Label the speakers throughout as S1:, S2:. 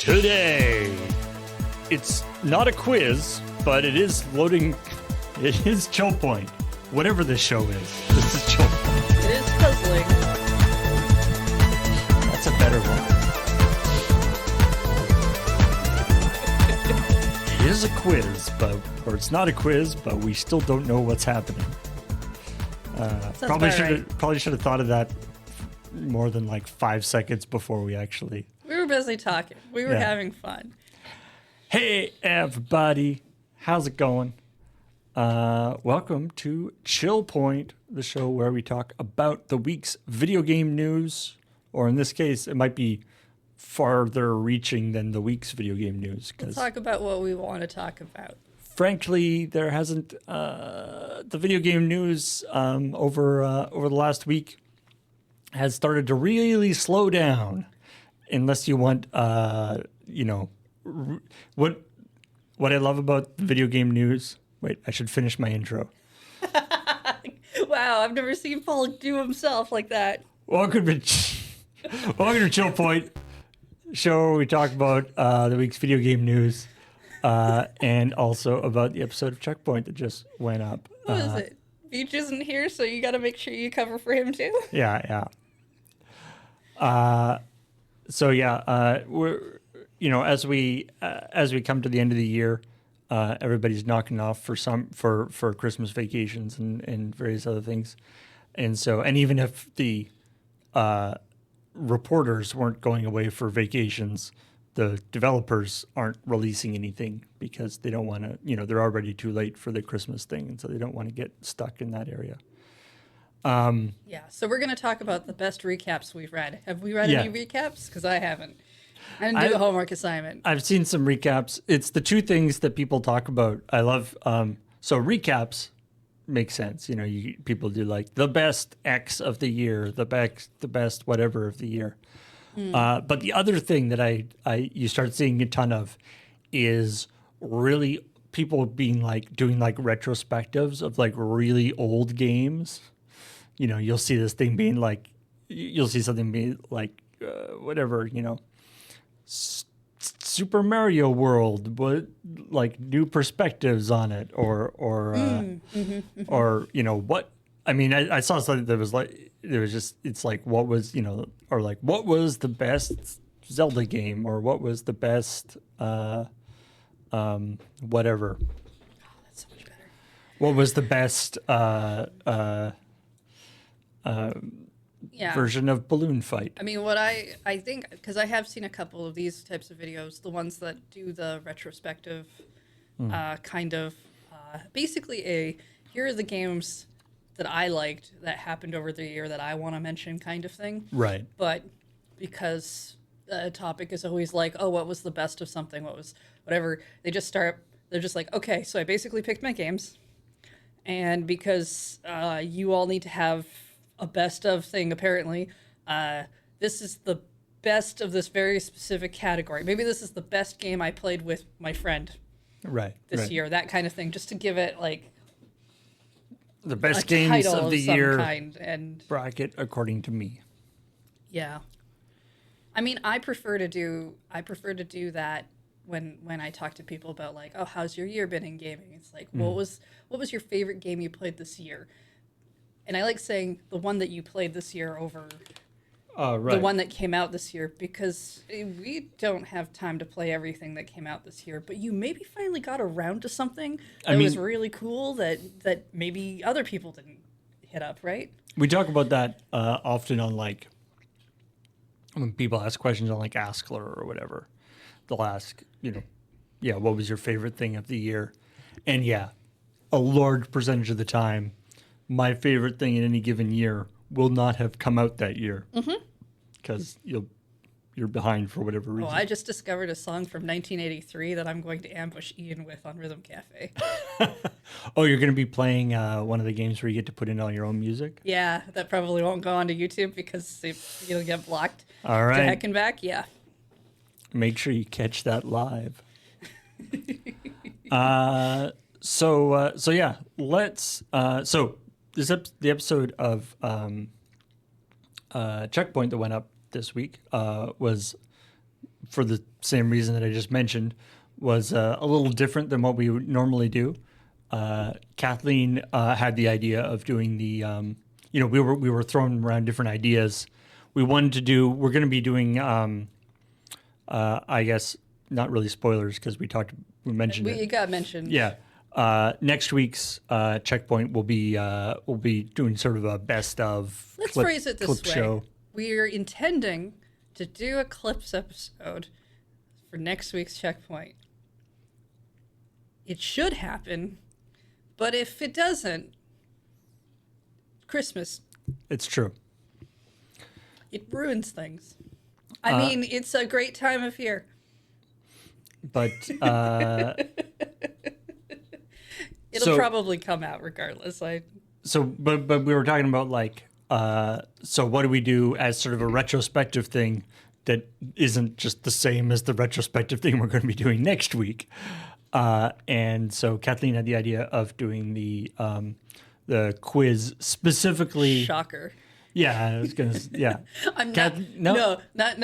S1: Today, it's not a quiz, but it is loading. It is ChillPoint. Whatever this show is, this is ChillPoint.
S2: It is puzzling.
S1: That's a better one. It is a quiz, or it's not a quiz, but we still don't know what's happening. Probably should have thought of that more than like 5 seconds before we actually.
S2: We were busy talking. We were having fun.
S1: Hey everybody, how's it going? Welcome to ChillPoint, the show where we talk about the week's video game news, or in this case, it might be farther reaching than the week's video game news.
S2: We'll talk about what we want to talk about.
S1: Frankly, there hasn't the video game news over the last week has started to really slow down, unless you want what I love about the video game news. Wait, I should finish my intro.
S2: Wow, I've never seen Paul do himself like that.
S1: Welcome to ChillPoint, show where we talk about the week's video game news, and also about the episode of Checkpoint that just went up.
S2: What is it? Beach isn't here, so you got to make sure you cover for him too.
S1: Yeah. We're as we come to the end of the year, everybody's knocking off for Christmas vacations and various other things, and even if the reporters weren't going away for vacations, the developers aren't releasing anything because they don't want to. They're already too late for the Christmas thing, and so they don't want to get stuck in that area.
S2: So we're going to talk about the best recaps we've read. Have we read any recaps? Because I haven't. I didn't do the homework assignment.
S1: I've seen some recaps. It's the two things that people talk about. I love, so recaps make sense. People do like the best X of the year, the best whatever of the year. But the other thing that you start seeing a ton of is really people doing retrospectives of like really old games. You'll see this thing being like, you'll see something being like, whatever, Super Mario World, but like new perspectives on it, or what? I mean, I saw something that was like, it's like, what was, or like, what was the best Zelda game, or what was the best, whatever.
S2: Oh, that's so much better.
S1: What was the best, version of Balloon Fight?
S2: I mean, what I think, because I have seen a couple of these types of videos, the ones that do the retrospective basically here are the games that I liked that happened over the year that I want to mention kind of thing.
S1: Right.
S2: But because the topic is always like, oh, what was the best of something? What was whatever? They're just like, okay, so I basically picked my games. And because you all need to have a best of thing, apparently, this is the best of this very specific category. Maybe this is the best game I played with my friend this year, that kind of thing, just to give it like
S1: the best games of the year
S2: kind, and
S1: bracket according to me.
S2: Yeah. I mean, I prefer to do that when I talk to people about like, oh, how's your year been in gaming? It's like, what was your favorite game you played this year? And I like saying the one that you played this year over the one that came out this year, because we don't have time to play everything that came out this year, but you maybe finally got around to something that was really cool that maybe other people didn't hit up, right?
S1: We talk about that often on like, when people ask questions on like Askler or whatever, they'll ask, what was your favorite thing of the year? And a large percentage of the time, my favorite thing in any given year will not have come out that year, because you're behind for whatever reason.
S2: Oh, I just discovered a song from 1983 that I'm going to ambush Ian with on Rhythm Cafe.
S1: Oh, you're going to be playing one of the games where you get to put in all your own music?
S2: Yeah, that probably won't go onto YouTube because you'll get blocked.
S1: All right.
S2: To heck and back, yeah.
S1: Make sure you catch that live. So the episode of Checkpoint that went up this week was for the same reason that I just mentioned, was a little different than what we would normally do. Kathleen had the idea of doing the, we were throwing around different ideas. We're going to be doing, I guess, not really spoilers because we mentioned it.
S2: It got mentioned.
S1: Yeah. Next week's checkpoint will be doing sort of a best of.
S2: Let's phrase it this way:
S1: show.
S2: We are intending to do a clips episode for next week's checkpoint. It should happen, but if it doesn't, Christmas.
S1: It's true.
S2: It ruins things. I mean, it's a great time of year.
S1: But
S2: It'll probably come out regardless.
S1: But we were talking about like, so what do we do as sort of a retrospective thing that isn't just the same as the retrospective thing we're going to be doing next week? And so Kathleen had the idea of doing the quiz specifically.
S2: Shocker.
S1: Yeah, I was gonna. Yeah,
S2: I'm not. No, not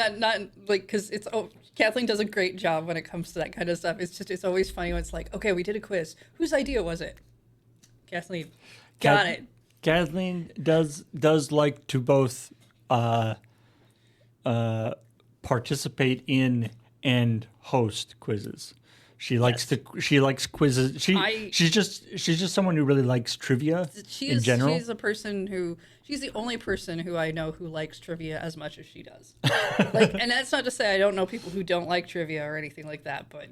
S2: like because Kathleen does a great job when it comes to that kind of stuff. It's always funny when it's like, okay, we did a quiz. Whose idea was it? Kathleen. Got it.
S1: Kathleen does like to both participate in and host quizzes. She likes quizzes. She's just someone who really likes trivia in general.
S2: She's the only person who I know who likes trivia as much as she does. And that's not to say I don't know people who don't like trivia or anything like that, but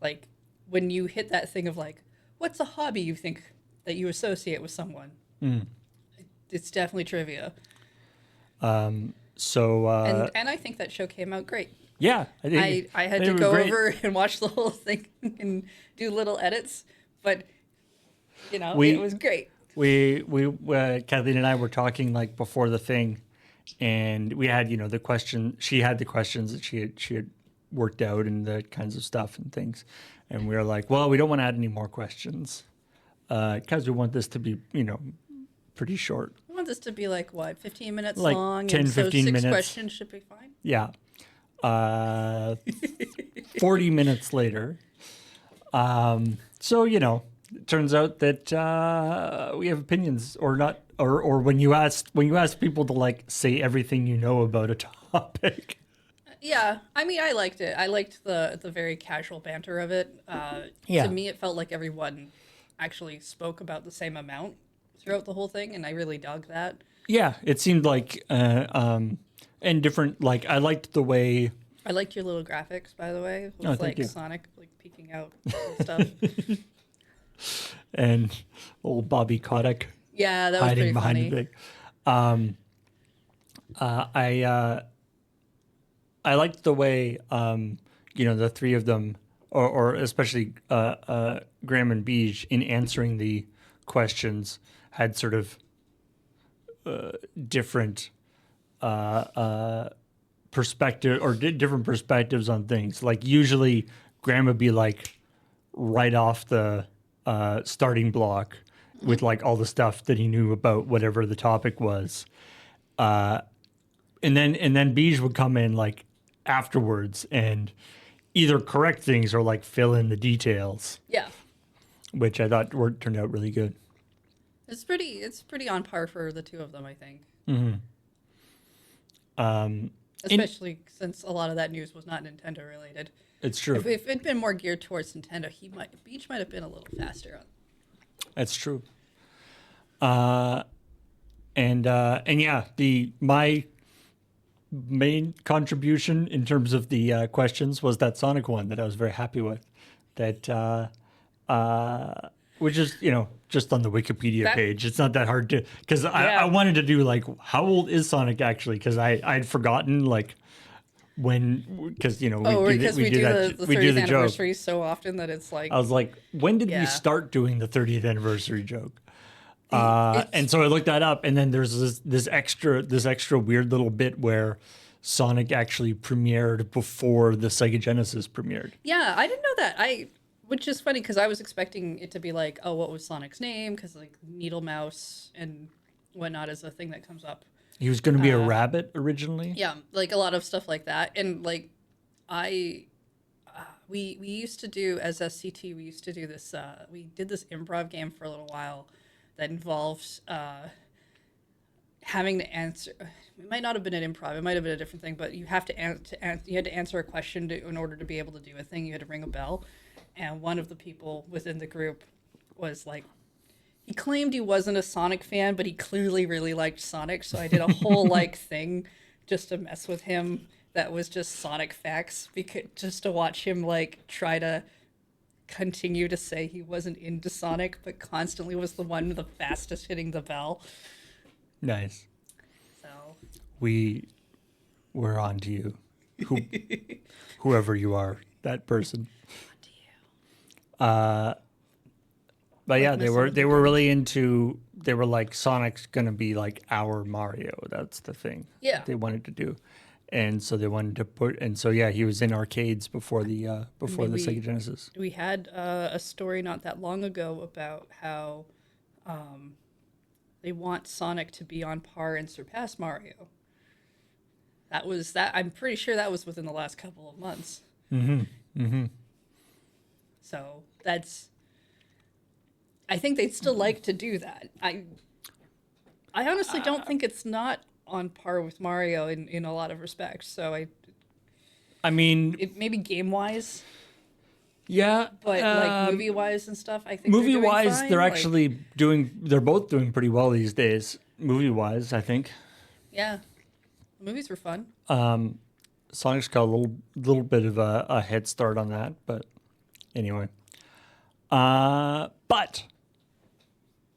S2: like when you hit that thing of like, what's a hobby you think that you associate with someone? It's definitely trivia. And I think that show came out great.
S1: Yeah,
S2: I had to go over and watch the whole thing and do little edits, but it was great.
S1: We Kathleen and I were talking like before the thing, and we had the question. She had the questions that she had worked out and the kinds of stuff and things, and we were like, well, we don't want to add any more questions because we want this to be pretty short.
S2: We want this to be like what 15 minutes
S1: like
S2: long,
S1: 10,
S2: and so
S1: 15
S2: six
S1: minutes.
S2: questions should be fine.
S1: Yeah. 40 minutes later. So, it turns out that we have opinions or not, or when you ask people to like say everything you know about a topic.
S2: Yeah, I mean, I liked it. I liked the very casual banter of it. To me, it felt like everyone actually spoke about the same amount throughout the whole thing, and I really dug that.
S1: Yeah, it seemed like and different. Like I liked the way.
S2: I liked your little graphics, by the way, with
S1: thank you.
S2: Sonic like peeking out and stuff.
S1: And old Bobby Kotick.
S2: Yeah, that was
S1: hiding
S2: pretty
S1: behind
S2: funny.
S1: the thing. I liked the way the three of them, or especially Graham and Beej, in answering the questions, had sort of different perspective or different perspectives on things. Like usually Graham would be like right off the starting block with like all the stuff that he knew about whatever the topic was, and then Beej would come in like afterwards and either correct things or like fill in the details.
S2: Yeah,
S1: which I thought turned out really good.
S2: It's pretty on par for the two of them, I think. Especially since a lot of that news was not Nintendo related.
S1: It's true.
S2: If it'd been more geared towards Nintendo, Beach might have been a little faster.
S1: That's true. And yeah, my main contribution in terms of the questions was that Sonic one that I was very happy with. That which is just on the Wikipedia page. It's not that hard to because I wanted to do like how old is Sonic actually because I'd forgotten like when because we do the
S2: 30th anniversary so often that it's like
S1: I was like when did we start doing the 30th anniversary joke? And so I looked that up, and then there's this extra weird little bit where Sonic actually premiered before the Sega Genesis premiered.
S2: Yeah, I didn't know that. Which is funny because I was expecting it to be like, oh, what was Sonic's name? Because like Needle Mouse and whatnot is a thing that comes up.
S1: He was going to be a rabbit originally.
S2: Yeah, like a lot of stuff like that, and like I we used to do as SCT. We used to do this. We did this improv game for a little while that involved having to answer. It might not have been an improv. It might have been a different thing. But you have to you had to answer a question in order to be able to do a thing. You had to ring a bell, and one of the people within the group was like, he claimed he wasn't a Sonic fan, but he clearly really liked Sonic. So I did a whole like thing just to mess with him. That was just Sonic facts, because just to watch him like try to continue to say he wasn't into Sonic, but constantly was the one the fastest hitting the bell.
S1: Nice.
S2: So
S1: We're on to you. Whoever you are, that person. But yeah, they were really into. They were like, Sonic's gonna be like our Mario. That's the thing.
S2: Yeah.
S1: They wanted to do, and so they wanted to put. And so yeah, he was in arcades before the Sega Genesis.
S2: We had a story not that long ago about how they want Sonic to be on par and surpass Mario. That was that. I'm pretty sure that was within the last couple of months. So that's. I think they'd still like to do that. I honestly don't think it's not on par with Mario in a lot of respects. So
S1: I mean,
S2: maybe game wise,
S1: yeah,
S2: but like movie wise and stuff, I think
S1: movie
S2: they're doing
S1: wise,
S2: fine.
S1: they're
S2: Like,
S1: actually doing. They're both doing pretty well these days. Movie wise, I think.
S2: yeah, the movies were fun.
S1: Sonic's got a little bit of a head start on that, but anyway. But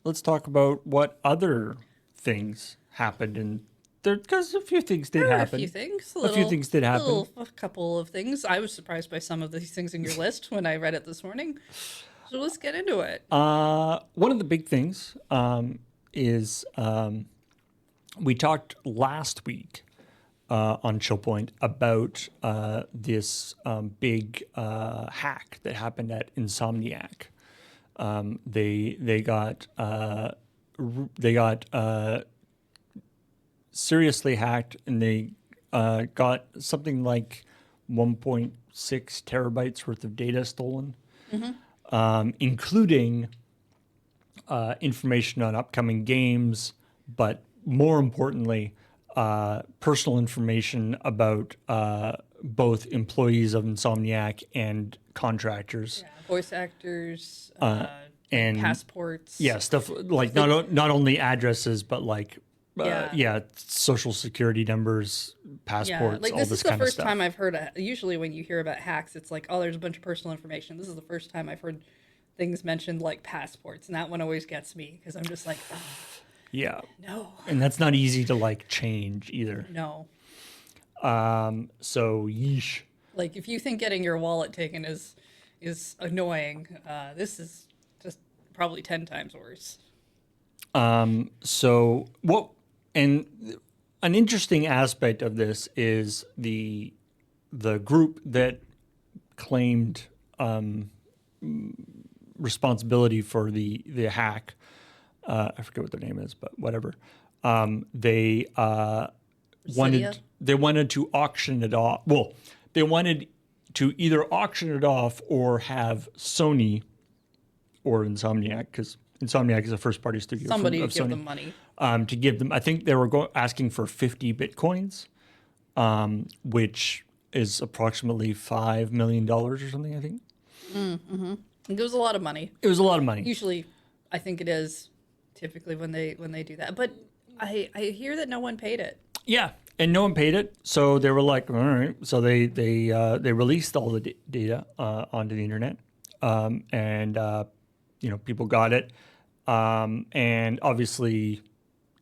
S1: let's talk about what other things happened in there, because a few things did
S2: There were
S1: happen.
S2: a few things.
S1: A few things did happen.
S2: A couple of things. I was surprised by some of these things in your list when I read it this morning. So let's get into it.
S1: One of the big things is we talked last week on ChillPoint about this big hack that happened at Insomniac. They got seriously hacked, and they got something like 1.6 terabytes worth of data stolen, including information on upcoming games, but more importantly, personal information about both employees of Insomniac and contractors.
S2: Yeah, voice actors,
S1: and
S2: passports.
S1: Yeah, stuff like not only addresses, but like
S2: Yeah.
S1: social security numbers, passports,
S2: like
S1: all
S2: this
S1: this
S2: is the
S1: kind of
S2: first
S1: stuff.
S2: time I've heard. Usually, when you hear about hacks, it's like, oh, there's a bunch of personal information. This is the first time I've heard things mentioned like passports, and that one always gets me because I'm just like, oh,
S1: Yeah,
S2: no,
S1: and that's not easy to like change either.
S2: no.
S1: So yeesh.
S2: Like if you think getting your wallet taken is annoying, this is just probably 10 times worse.
S1: So what? And an interesting aspect of this is the group that claimed responsibility for the hack. I forget what their name is, but whatever. They wanted to auction it off. Well, they wanted to either auction it off or have Sony or Insomniac, because Insomniac is a first-party studio.
S2: Somebody
S1: of
S2: give
S1: Sony,
S2: them money.
S1: to give them. I think they were asking for 50 bitcoins, which is approximately $5 million or something. I think
S2: It was a lot of money.
S1: it was a lot of money.
S2: Usually, I think it is typically when they do that. But I hear that no one paid it.
S1: Yeah, and no one paid it, so they were like, all right. So they released all the data onto the internet, and people got it, and obviously,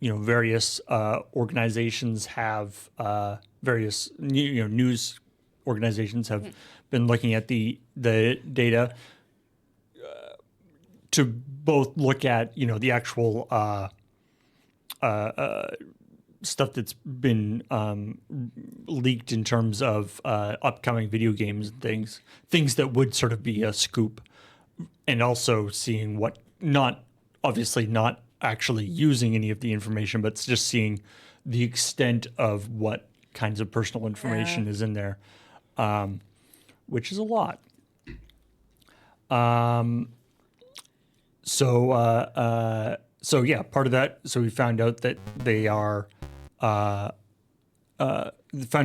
S1: various organizations have various news organizations have been looking at the data to both look at the actual stuff that's been leaked in terms of upcoming video games and things that would sort of be a scoop, and also seeing what not actually using any of the information, but just seeing the extent of what kinds of personal information is in there. which is a lot. So yeah, part of that. So we found out that they are found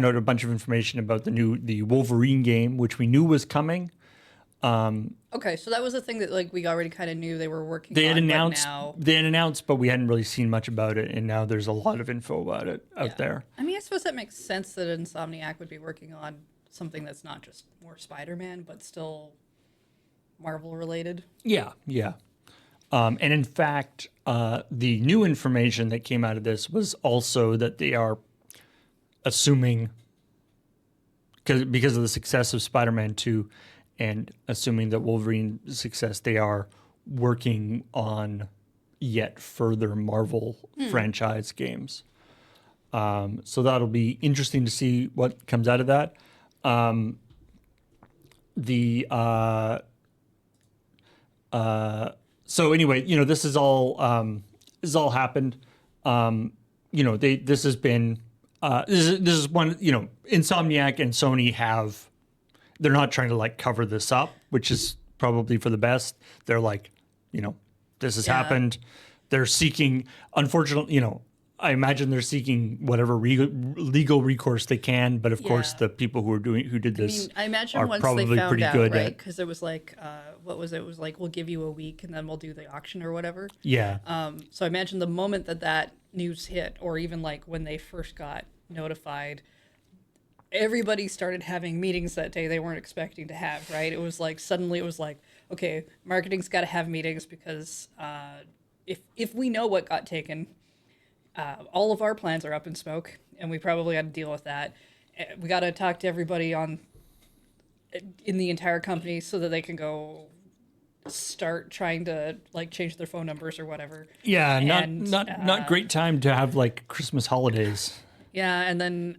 S1: out a bunch of information about the Wolverine game, which we knew was coming.
S2: Okay, so that was the thing that like we already kind of knew they were working
S1: They had
S2: on,
S1: announced,
S2: but now,
S1: but we hadn't really seen much about it, and now there's a lot of info about it out there.
S2: I mean, I suppose that makes sense that Insomniac would be working on something that's not just more Spider-Man, but still Marvel related.
S1: Yeah, yeah. And in fact, the new information that came out of this was also that they are assuming, because of the success of Spider-Man 2 and assuming that Wolverine's success, they are working on yet further Marvel franchise games. So that'll be interesting to see what comes out of that. So anyway, this is all happened. This has been this is one, Insomniac and Sony have, they're not trying to like cover this up, which is probably for the best. They're like, this has happened. They're seeking, unfortunately, I imagine they're seeking whatever legal recourse they can, but of course the people who did this
S2: I imagine
S1: are
S2: once
S1: probably
S2: they found
S1: pretty
S2: out,
S1: good
S2: right?
S1: at.
S2: Because it was like, what was it? It was like, we'll give you a week and then we'll do the auction or whatever.
S1: Yeah.
S2: So I imagine the moment that news hit, or even like when they first got notified, everybody started having meetings that day they weren't expecting to have, right? It was like, suddenly it was like, okay, marketing's got to have meetings because if we know what got taken, all of our plans are up in smoke, and we probably got to deal with that. We got to talk to everybody in the entire company so that they can go start trying to like change their phone numbers or whatever.
S1: Yeah,
S2: And,
S1: not great time to have like Christmas holidays.
S2: Yeah, and then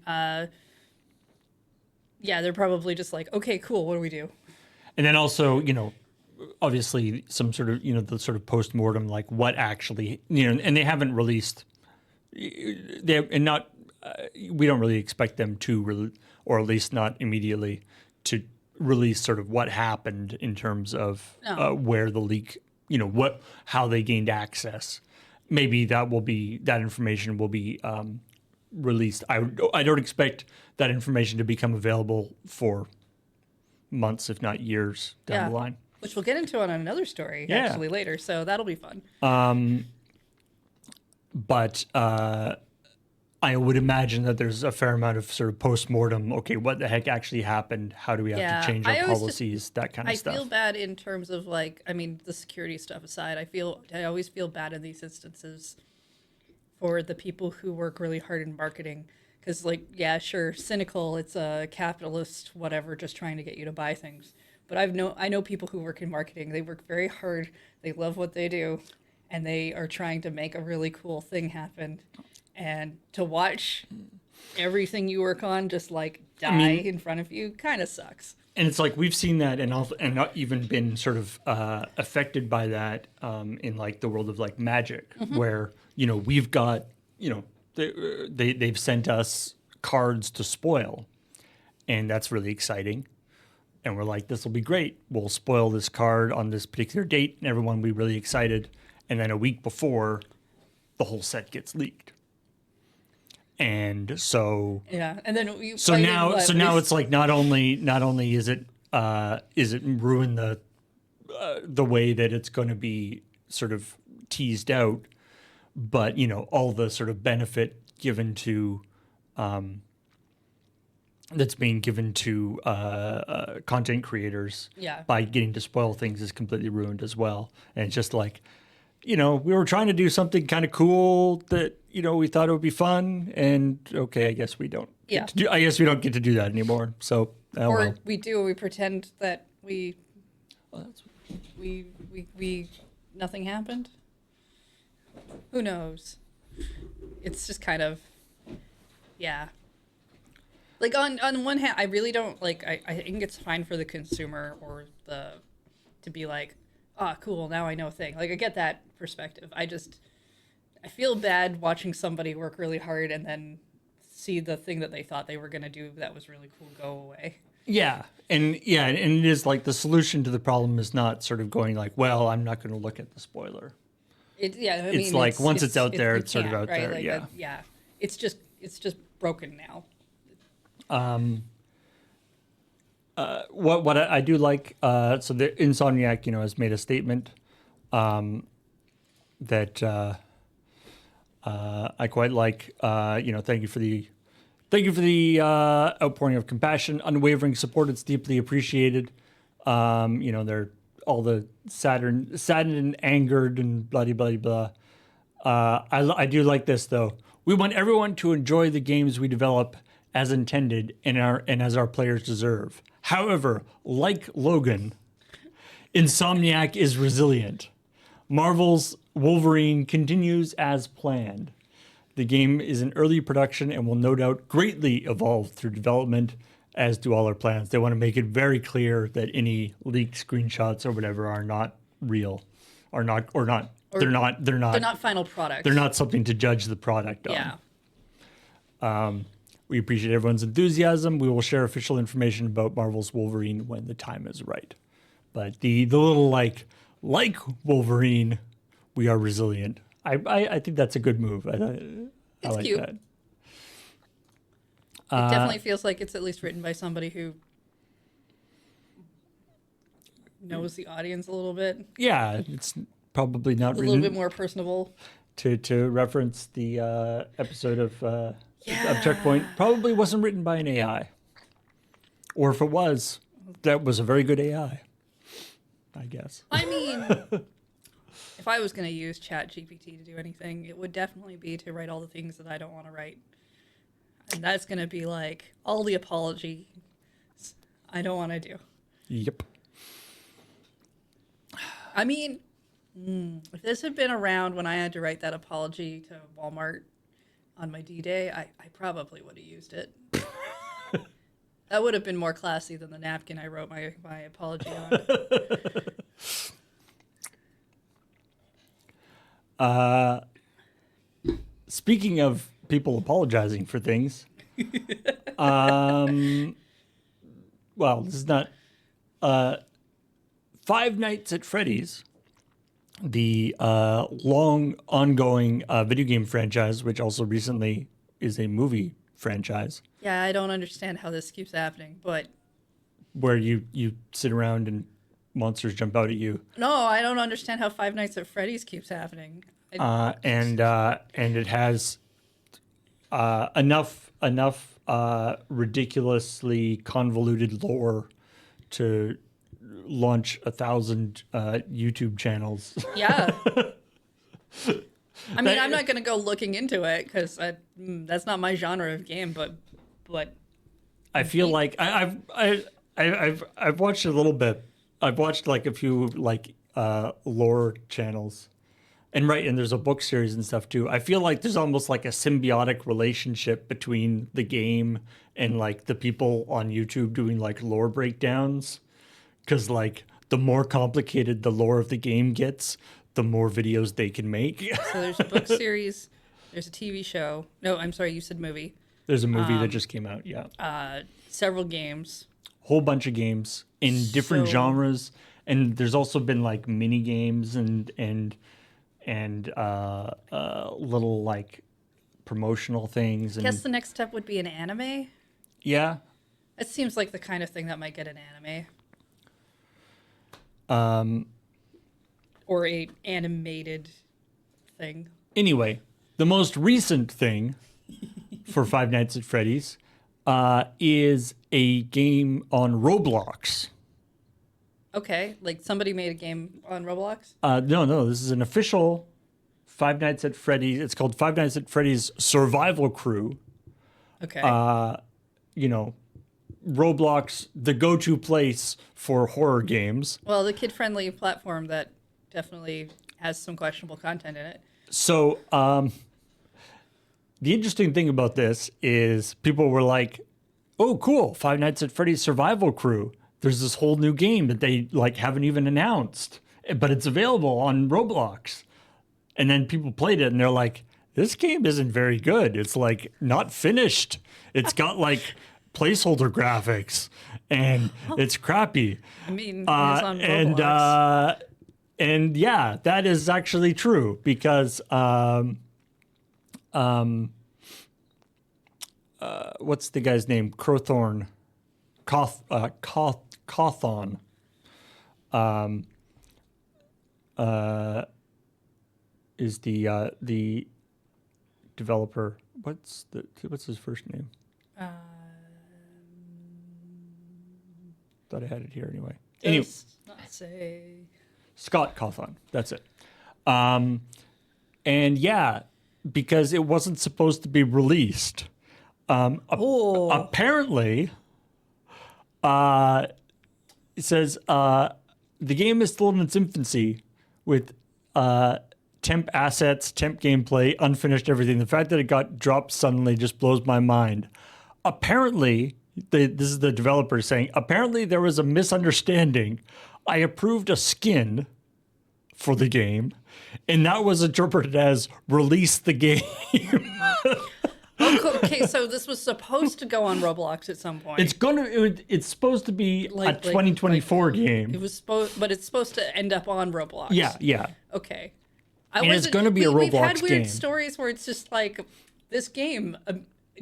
S2: they're probably just like, okay, cool, what do we do?
S1: And then also, obviously some sort of, the sort of post-mortem, like what actually, and they haven't released, we don't really expect them to, or at least not immediately, to release sort of what happened in terms of where the leak, how they gained access. Maybe that information will be released. I don't expect that information to become available for months, if not years down the line.
S2: Which we'll get into on another story actually later, so that'll be fun.
S1: But I would imagine that there's a fair amount of sort of post-mortem, okay, what the heck actually happened? How do we have to change our policies? That kind of stuff.
S2: I feel bad in terms of like, I mean, the security stuff aside, I always feel bad in these instances for the people who work really hard in marketing. Because like, yeah, sure, cynical, it's a capitalist, whatever, just trying to get you to buy things. But I know people who work in marketing. They work very hard. They love what they do, and they are trying to make a really cool thing happen. And to watch everything you work on just like die in front of you kind of sucks.
S1: And it's like we've seen that, and not even been sort of affected by that in like the world of like Magic, where we've got they've sent us cards to spoil, and that's really exciting. And we're like, this will be great. We'll spoil this card on this particular date, and everyone will be really excited. And then a week before, the whole set gets leaked. And so
S2: and then
S1: now it's like not only is it ruin the way that it's going to be sort of teased out, but all the sort of benefit given to that's being given to content creators by getting to spoil things is completely ruined as well. And it's just like, we were trying to do something kind of cool that, we thought it would be fun. And okay, I guess we don't. I guess we don't get to do that anymore. So,
S2: we do. We pretend that we nothing happened. Who knows? It's just kind of, Like on one hand, I really don't like. I think it's fine for the consumer or to be like, cool, now I know a thing. Like I get that perspective. I feel bad watching somebody work really hard and then see the thing that they thought they were going to do that was really cool go away.
S1: Yeah. And it is like the solution to the problem is not sort of going like, well, I'm not going to look at the spoiler.
S2: It's
S1: like once it's out there, it's sort of out there.
S2: Like
S1: Yeah.
S2: yeah. It's just broken now.
S1: What I do like, so the Insomniac, has made a statement that I quite like. Thank you for the outpouring of compassion, unwavering support. It's deeply appreciated. They're all the saddened and angered and blah blah blah. I do like this though. We want everyone to enjoy the games we develop as intended and as our players deserve. However, like Logan, Insomniac is resilient. Marvel's Wolverine continues as planned. The game is in early production and will no doubt greatly evolve through development, as do all our plans. They want to make it very clear that any leaked screenshots or whatever are not real, they're not
S2: final products.
S1: They're not something to judge the product on.
S2: Yeah.
S1: We appreciate everyone's enthusiasm. We will share official information about Marvel's Wolverine when the time is right. But the little like Wolverine, we are resilient. I think that's a good move. I like
S2: cute.
S1: that.
S2: It definitely feels like it's at least written by somebody who knows the audience a little bit.
S1: Yeah, it's probably not
S2: A little bit more personable.
S1: To reference the episode of ChillPoint. Probably wasn't written by an AI. Or if it was, that was a very good AI, I guess.
S2: I mean, if I was going to use ChatGPT to do anything, it would definitely be to write all the things that I don't want to write. And that's going to be like all the apologies I don't want to do.
S1: Yep.
S2: I mean, if this had been around when I had to write that apology to Walmart on my D-Day, I probably would have used it. That would have been more classy than the napkin I wrote my apology on.
S1: Speaking of people apologizing for things, well, this is not Five Nights at Freddy's, the long ongoing video game franchise, which also recently is a movie franchise.
S2: Yeah, I don't understand how this keeps happening, but
S1: where you sit around and monsters jump out at you.
S2: No, I don't understand how Five Nights at Freddy's keeps happening.
S1: And it has enough ridiculously convoluted lore to launch 1,000 YouTube channels.
S2: Yeah. I mean, I'm not going to go looking into it because that's not my genre of game. But
S1: I feel like I've watched a little bit. I've watched like a few lore channels, and there's a book series and stuff too. I feel like there's almost like a symbiotic relationship between the game and like the people on YouTube doing like lore breakdowns, because like the more complicated the lore of the game gets, the more videos they can make.
S2: So there's a book series, there's a TV show. No, I'm sorry, you said movie.
S1: There's a movie that just came out, yeah.
S2: Several games.
S1: Whole bunch of games in different genres. And there's also been like mini games and little like promotional things.
S2: I guess the next step would be an anime.
S1: Yeah.
S2: It seems like the kind of thing that might get an anime. Or a animated thing.
S1: Anyway, the most recent thing for Five Nights at Freddy's is a game on Roblox.
S2: Okay, like somebody made a game on Roblox?
S1: No, this is an official Five Nights at Freddy's. It's called Five Nights at Freddy's Survival Crew.
S2: Okay.
S1: Roblox, the go-to place for horror games.
S2: Well, the kid-friendly platform that definitely has some questionable content in it.
S1: So, the interesting thing about this is people were like, "Oh, cool! Five Nights at Freddy's Survival Crew. There's this whole new game that they like haven't even announced, but it's available on Roblox." And then people played it, and they're like, this game isn't very good. It's like not finished. It's got like placeholder graphics and it's crappy.
S2: I mean, it's on Roblox.
S1: And yeah, that is actually true because what's the guy's name? Cawthon. Is the developer. What's his first name? Thought I had it here anyway. Anyway,
S2: Does not say.
S1: Scott Cawthon. That's it. And yeah, because it wasn't supposed to be released. Apparently, it says the game is still in its infancy with temp assets, temp gameplay, unfinished everything. The fact that it got dropped suddenly just blows my mind. Apparently, this is the developer saying, apparently there was a misunderstanding. I approved a skin for the game, and that was interpreted as release the game.
S2: Okay, so this was supposed to go on Roblox at some point.
S1: It's supposed to be a 2024 game.
S2: It was but it's supposed to end up on Roblox.
S1: Yeah.
S2: Okay.
S1: And it's going to be a Roblox
S2: We've had weird
S1: game.
S2: stories where it's just like this game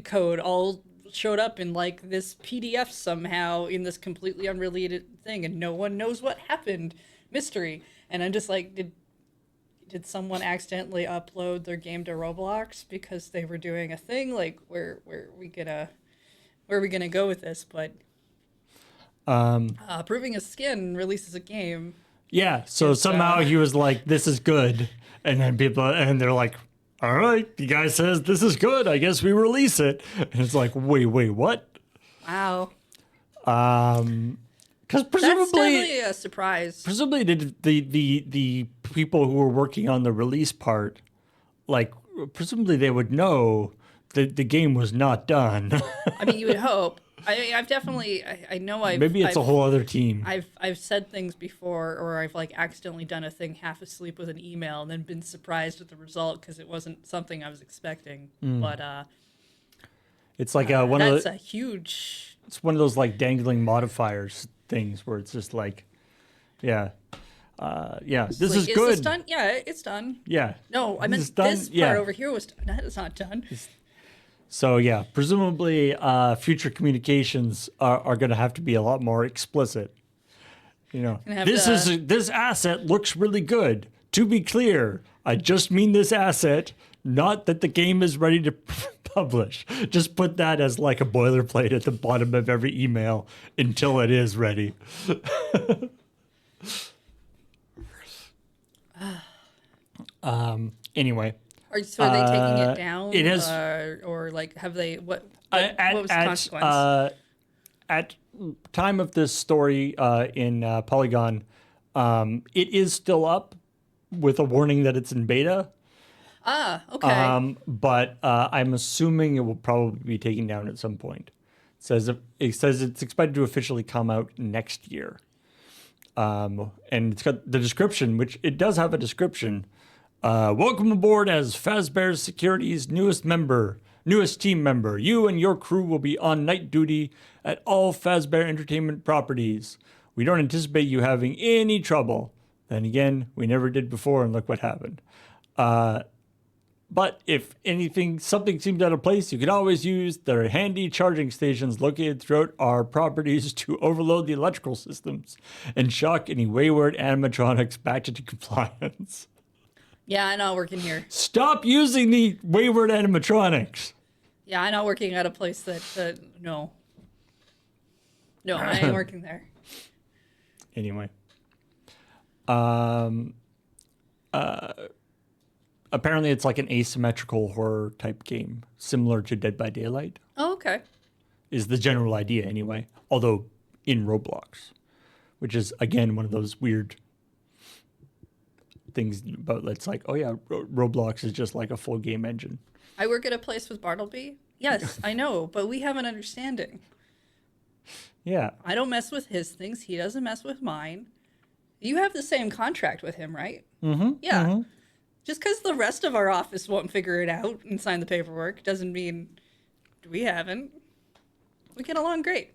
S2: code all showed up in like this PDF somehow in this completely unrelated thing, and no one knows what happened. Mystery. And I'm just like, did someone accidentally upload their game to Roblox because they were doing a thing? Like, where are we gonna go with this? But approving a skin releases a game.
S1: Yeah, so somehow he was like, "This is good," and then they're like, "All right, the guy says this is good. I guess we release it." And it's like, wait, what?
S2: Wow.
S1: Because presumably,
S2: that's definitely a surprise.
S1: Presumably, the people who were working on the release part, like, presumably they would know that the game was not done.
S2: I mean, you would hope. I've definitely, I know
S1: Maybe it's a whole other team.
S2: I've said things before, or I've like accidentally done a thing half asleep with an email and then been surprised at the result because it wasn't something I was expecting. But
S1: it's like
S2: that's a huge.
S1: It's one of those like dangling modifiers things where it's just like, this is good.
S2: Is this done? Yeah, it's done.
S1: Yeah.
S2: No, I meant this part over here was done. That is not done.
S1: So yeah, presumably future communications are going to have to be a lot more explicit. You know, this asset looks really good. To be clear, I just mean this asset, not that the game is ready to publish. Just put that as like a boilerplate at the bottom of every email until it is ready. Anyway.
S2: So are they taking it down?
S1: It has,
S2: or like have they? What was the consequence?
S1: At time of this story in Polygon, it is still up with a warning that it's in beta.
S2: Okay.
S1: But I'm assuming it will probably be taken down at some point. It says it's expected to officially come out next year. And it's got the description, which it does have a description. Welcome aboard as Fazbear Security's newest team member. You and your crew will be on night duty at all Fazbear Entertainment properties. We don't anticipate you having any trouble. Then again, we never did before, and look what happened. But if something seems out of place, you can always use their handy charging stations located throughout our properties to overload the electrical systems and shock any wayward animatronics back into compliance.
S2: Yeah, I'm not working here.
S1: Stop using the wayward animatronics.
S2: Yeah, I'm not working at a place that no. No, I ain't working there.
S1: Anyway. Apparently it's like an asymmetrical horror type game, similar to Dead by Daylight.
S2: Oh, okay.
S1: Is the general idea anyway, although in Roblox, which is, again, one of those weird things about, it's like, oh yeah, Roblox is just like a full game engine.
S2: I work at a place with Bartleby. Yes, I know, but we have an understanding.
S1: Yeah.
S2: I don't mess with his things. He doesn't mess with mine. You have the same contract with him, right?
S1: Mm-hmm.
S2: Yeah.
S1: Mm-hmm.
S2: Just because the rest of our office won't figure it out and sign the paperwork doesn't mean we haven't. We get along great.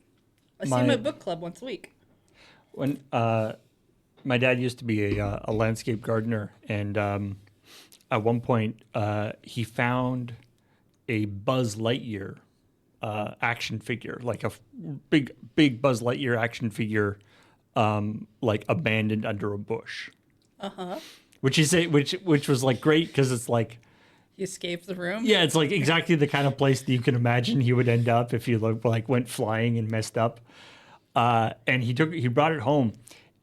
S2: I see him at book club once a week.
S1: When my dad used to be a landscape gardener, and at one point he found a Buzz Lightyear action figure, like a big Buzz Lightyear action figure, like abandoned under a bush. Which was like great because it's like
S2: he escaped the room.
S1: Yeah, it's like exactly the kind of place that you can imagine he would end up if he like went flying and messed up. And he brought it home,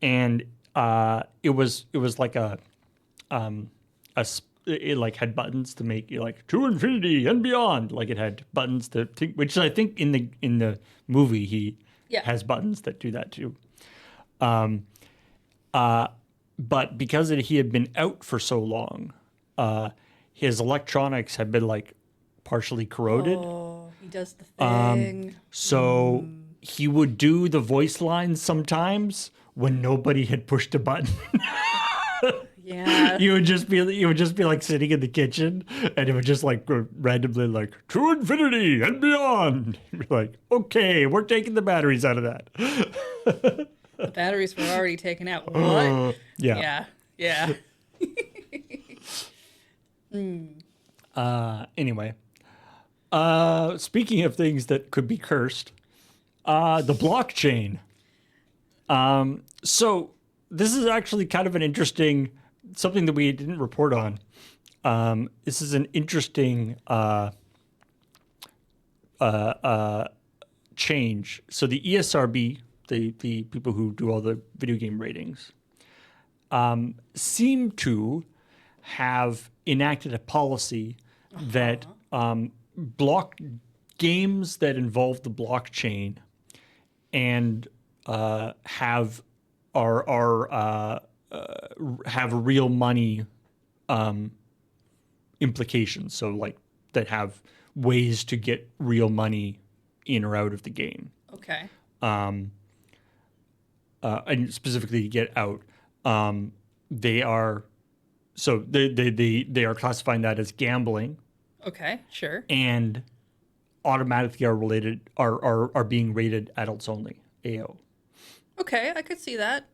S1: and it was like it like had buttons to make you like to infinity and beyond. Like it had buttons which I think in the movie he has buttons that do that too. But because he had been out for so long, his electronics had been like partially corroded.
S2: Oh, he does the thing.
S1: So he would do the voice lines sometimes when nobody had pushed a button.
S2: Yeah.
S1: You would just be like sitting in the kitchen, and it would just like go randomly like to infinity and beyond. You'd be like, okay, we're taking the batteries out of that.
S2: The batteries were already taken out. What?
S1: Yeah.
S2: Yeah.
S1: Anyway, speaking of things that could be cursed, the blockchain. So this is actually kind of an interesting, something that we didn't report on. This is an interesting change. So the ESRB, the people who do all the video game ratings, seem to have enacted a policy that block games that involve the blockchain and have real money implications. So like that have ways to get real money in or out of the game.
S2: Okay.
S1: And specifically to get out, they are classifying that as gambling.
S2: Okay, sure.
S1: And automatically are being rated adults only, AO.
S2: Okay, I could see that.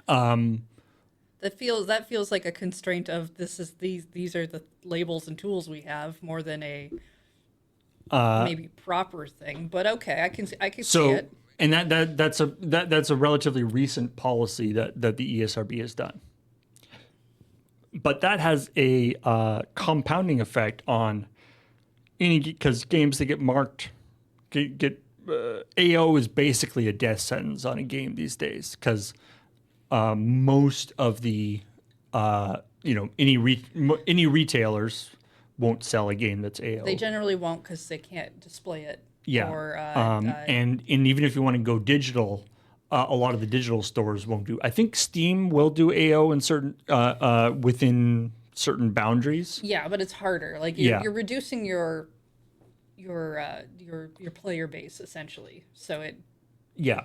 S2: That feels like a constraint of these are the labels and tools we have more than a maybe proper thing. But okay, I can see it.
S1: And that's a relatively recent policy that the ESRB has done. But that has a compounding effect on because games that get marked get AO is basically a death sentence on a game these days because most of the any retailers won't sell a game that's AO.
S2: They generally won't because they can't display it.
S1: Yeah.
S2: Or,
S1: and even if you want to go digital, a lot of the digital stores won't do. I think Steam will do AO in certain within certain boundaries.
S2: Yeah, but it's harder. Like you're reducing your player base essentially. So it.
S1: Yeah.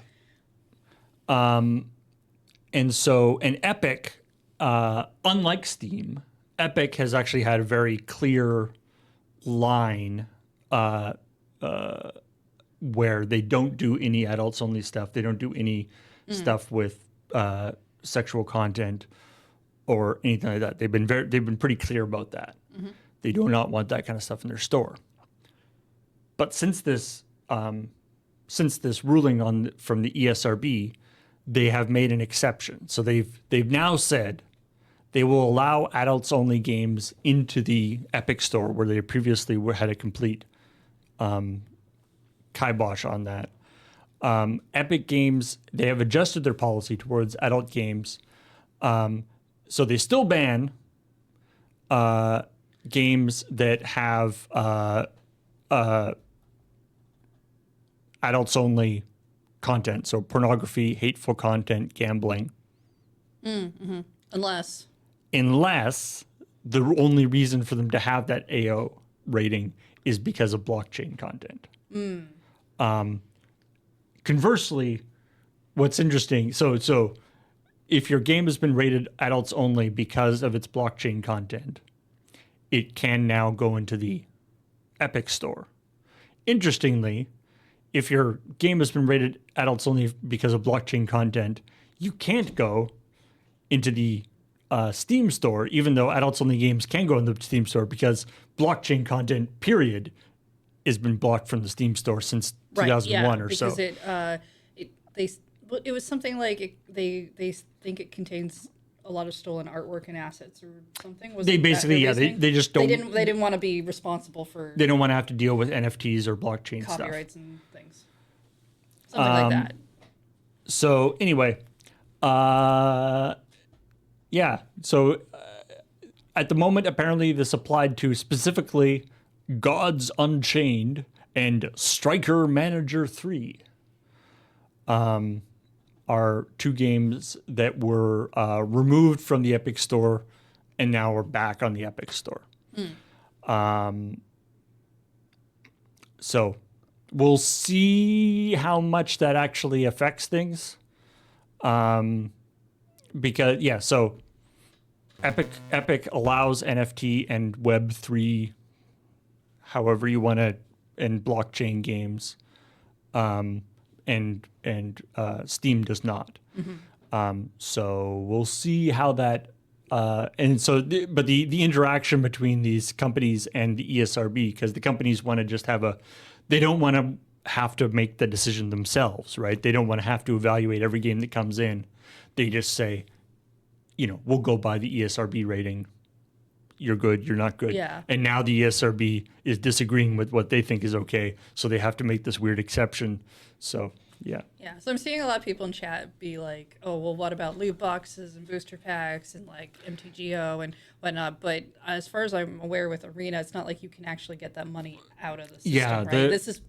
S1: And Epic, unlike Steam, Epic has actually had a very clear line where they don't do any adults only stuff. They don't do any stuff with sexual content or anything like that. They've been pretty clear about that. Mm-hmm. They do not want that kind of stuff in their store. But since this ruling from the ESRB, they have made an exception. So they've now said they will allow adults only games into the Epic store where they previously had a complete kibosh on that. Epic Games, they have adjusted their policy towards adult games. So they still ban games that have adults only content. So pornography, hateful content, gambling.
S2: Mm-hmm. Unless
S1: the only reason for them to have that AO rating is because of blockchain content. Conversely, what's interesting, so if your game has been rated adults only because of its blockchain content, it can now go into the Epic Store. Interestingly, if your game has been rated adults only because of blockchain content, you can't go into the Steam Store, even though adults only games can go in the Steam Store, because blockchain content, period, has been blocked from the Steam Store since 2001 or so.
S2: Because it was something like they think it contains a lot of stolen artwork and assets or something.
S1: They basically, they just don't.
S2: They didn't want to be responsible for.
S1: They don't want to have to deal with NFTs or blockchain
S2: copyrights
S1: stuff.
S2: and things. Something like that.
S1: So anyway, yeah. So at the moment, apparently this applied to specifically Gods Unchained and Striker Manager 3. Are two games that were removed from the Epic Store and now are back on the Epic Store. So we'll see how much that actually affects things. Because, yeah, so Epic allows NFT and Web3, however you want to, and blockchain games. And Steam does not. So we'll see how that. And so, but the interaction between these companies and the ESRB, because the companies want to just have they don't want to have to make the decision themselves, right? They don't want to have to evaluate every game that comes in. They just say, we'll go by the ESRB rating. You're good, you're not good.
S2: Yeah.
S1: And now the ESRB is disagreeing with what they think is okay, so they have to make this weird exception. So, yeah.
S2: Yeah. So I'm seeing a lot of people in chat be like, oh, well, what about loot boxes and booster packs and like MTGO and whatnot? But as far as I'm aware with Arena, it's not like you can actually get that money out of the system, right? This is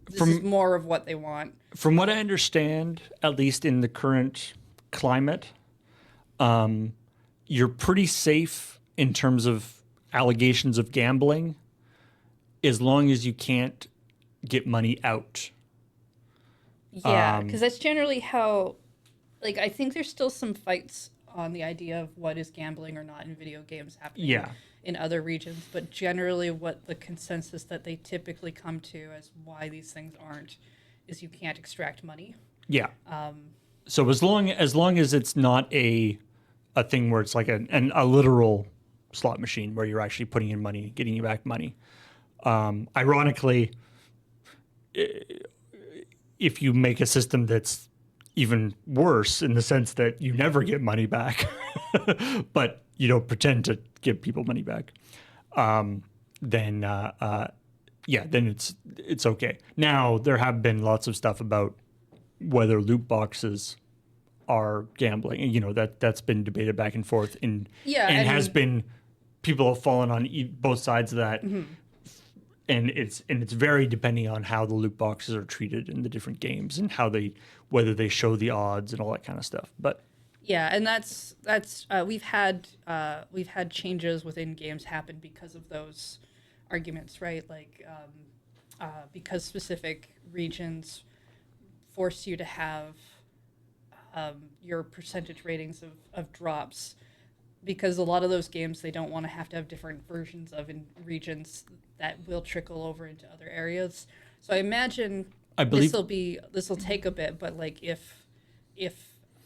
S2: more of what they want.
S1: From what I understand, at least in the current climate, you're pretty safe in terms of allegations of gambling as long as you can't get money out.
S2: Yeah, because that's generally how, like, I think there's still some fights on the idea of what is gambling or not in video games happening in other regions, but generally what the consensus that they typically come to as why these things aren't is you can't extract money.
S1: Yeah. So as long as it's not a thing where it's like a literal slot machine where you're actually putting in money, getting you back money. Ironically, if you make a system that's even worse in the sense that you never get money back, but you don't pretend to give people money back, then it's okay. Now there have been lots of stuff about whether loot boxes are gambling. That's been debated back and forth, and has been. People have fallen on both sides of that, and it's very depending on how the loot boxes are treated in the different games and whether they show the odds and all that kind of stuff. But
S2: yeah, and that's we've had changes within games happen because of those arguments, right? Like because specific regions force you to have your percentage ratings of drops. Because a lot of those games they don't want to have different versions of in regions that will trickle over into other areas. So I imagine this will take a bit, but like if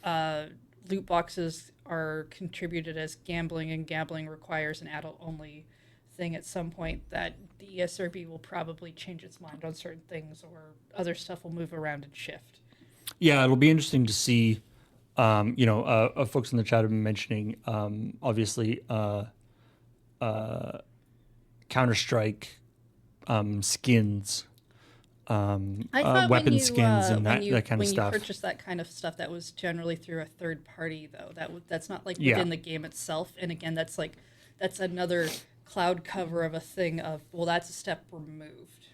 S2: loot boxes are contributed as gambling and gambling requires an adult only thing at some point, that the ESRB will probably change its mind on certain things or other stuff will move around and shift.
S1: Yeah, it'll be interesting to see. Folks in the chat have been mentioning, obviously, Counter-Strike skins, weapon skins, and that kind of stuff.
S2: When you purchase that kind of stuff, that was generally through a third party, though. That's not like within the game itself. And again, that's another cloud cover of a thing of, well, that's a step removed.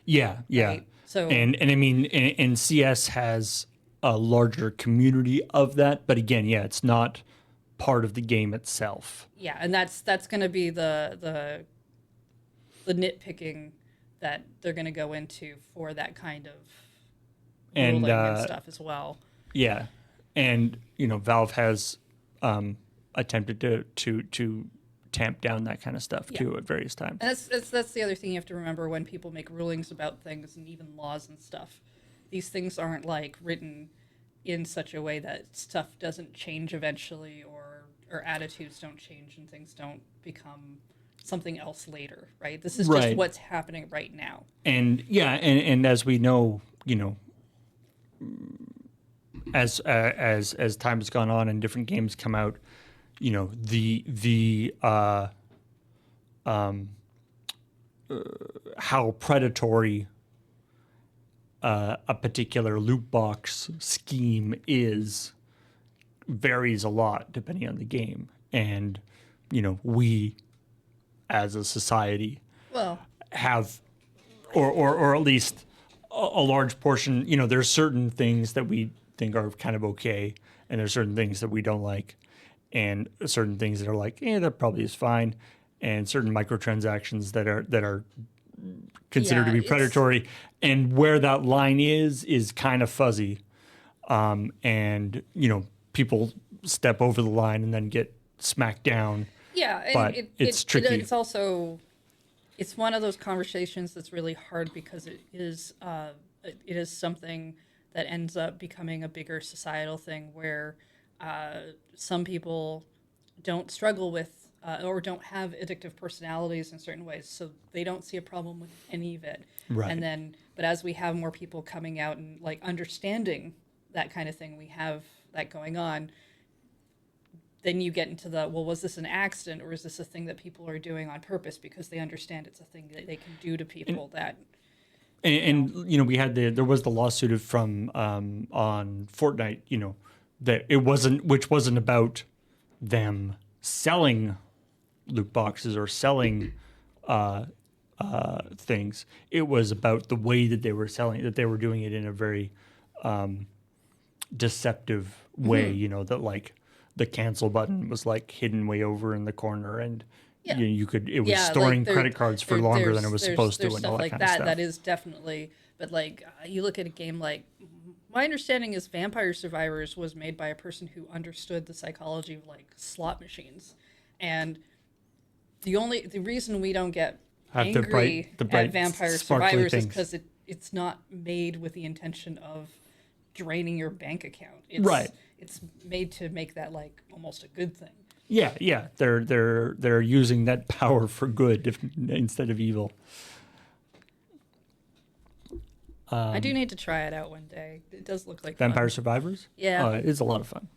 S1: Yeah. Right? So and I mean, and CS has a larger community of that, but again, it's not part of the game itself.
S2: Yeah, and that's going to be the nitpicking that they're going to go into for that kind of ruling and stuff as well.
S1: Yeah, and Valve has attempted to tamp down that kind of stuff too at various times.
S2: And that's the other thing you have to remember when people make rulings about things and even laws and stuff. These things aren't like written in such a way that stuff doesn't change eventually, or attitudes don't change and things don't become something else later, right? This is just what's happening right now.
S1: And and as we know, as time has gone on and different games come out, how predatory a particular loot box scheme varies a lot depending on the game. And, we as a society have, or at least a large portion, there's certain things that we think are kind of okay, and there's certain things that we don't like, and certain things that are like, that probably is fine, and certain microtransactions that are considered to be predatory, and where that line is kind of fuzzy, and people step over the line and then get smacked down.
S2: Yeah, and
S1: but it's tricky.
S2: It's also one of those conversations that's really hard because it is something that ends up becoming a bigger societal thing where some people don't struggle with or don't have addictive personalities in certain ways, so they don't see a problem with any of it.
S1: Right.
S2: And then, but as we have more people coming out and like understanding that kind of thing, we have that going on. Then you get into was this an accident, or is this a thing that people are doing on purpose because they understand it's a thing that they can do to people
S1: we had there was the lawsuit from on Fortnite, that which wasn't about them selling loot boxes or selling things. It was about the way that they were selling, that they were doing it in a very deceptive way. That like the cancel button was like hidden way over in the corner, and it was storing credit cards for longer than it was supposed to, and all that kind of stuff.
S2: That is definitely, but like you look at a game like, my understanding is Vampire Survivors was made by a person who understood the psychology of like slot machines, and the reason we don't get angry at Vampire Survivors is because it's not made with the intention of draining your bank account. It's made to make that like almost a good thing.
S1: Yeah. They're using that power for good instead of evil.
S2: I do need to try it out one day. It does look like
S1: Vampire
S2: fun.
S1: Survivors.
S2: Yeah,
S1: it's a lot of fun.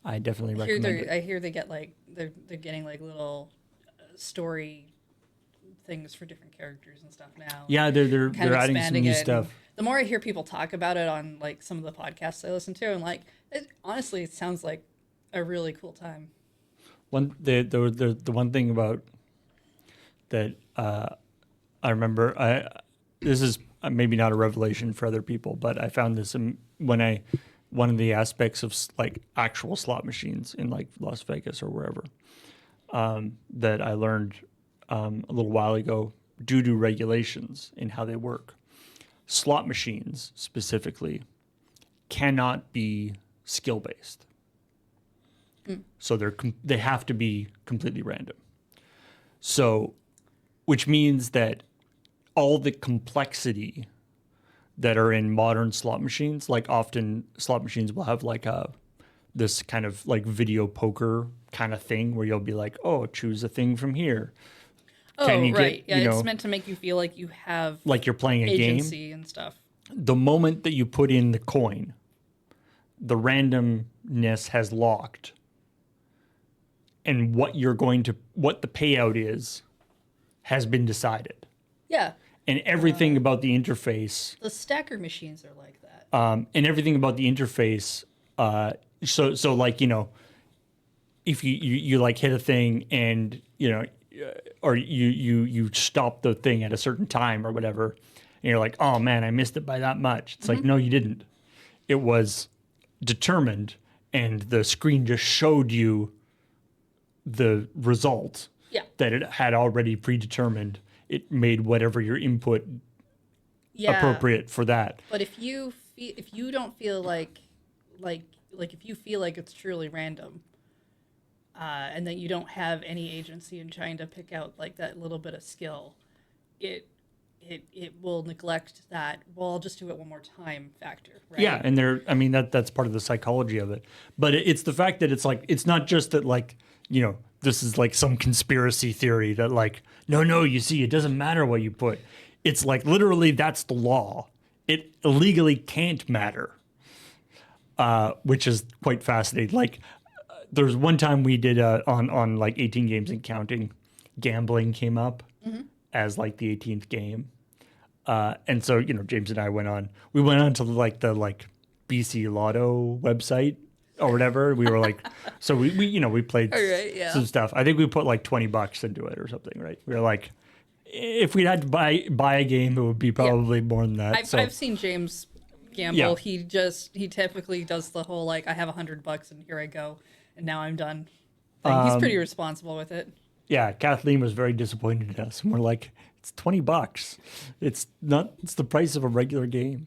S1: I definitely recommend it.
S2: I hear they get like they're getting like little story things for different characters and stuff now.
S1: Yeah, they're adding some new stuff.
S2: The more I hear people talk about it on like some of the podcasts I listen to, I'm like, honestly, it sounds like a really cool time.
S1: The one thing about that I remember, this is maybe not a revelation for other people, but I found this one of the aspects of like actual slot machines in like Las Vegas or wherever that I learned a little while ago due to regulations in how they work. Slot machines specifically cannot be skill based. So they have to be completely random. So, which means that all the complexity that are in modern slot machines, like often slot machines will have like this kind of like video poker kind of thing where you'll be like, oh, choose a thing from here.
S2: It's meant to make you feel like you have
S1: like you're playing a
S2: agency
S1: game
S2: and stuff.
S1: The moment that you put in the coin, the randomness has locked. And what the payout is has been decided.
S2: Yeah.
S1: And everything about the interface.
S2: The stacker machines are like that.
S1: And everything about the interface. So like, if you like hit a thing and, or you stop the thing at a certain time or whatever, and you're like, oh man, I missed it by that much. It's like, no, you didn't. It was determined, and the screen just showed you the result that it had already predetermined. It made whatever your input appropriate for that.
S2: But if you don't feel like if you feel like it's truly random, and that you don't have any agency in trying to pick out like that little bit of skill, it it will neglect that. Well, I'll just do it one more time factor, right?
S1: Yeah, and I mean that's part of the psychology of it. But it's the fact that it's like it's not just that like, this is like some conspiracy theory that like no, you see it doesn't matter what you put. It's like literally that's the law. It illegally can't matter. Which is quite fascinating. Like there's one time we did on like 18 games and counting, gambling came up as like the 18th game. And so, James and I went on to like the BC Lotto website or whatever. We were like, so we played
S2: All right, yeah.
S1: some stuff. I think we put like $20 into it or something, right? We were like, if we had to buy a game, it would be probably more than that.
S2: I've seen James gamble. Yeah. He typically does the whole like, I have $100 and here I go, and now I'm done. He's pretty responsible with it.
S1: Yeah, Kathleen was very disappointed in us, and we're like, it's $20. It's the price of a regular game.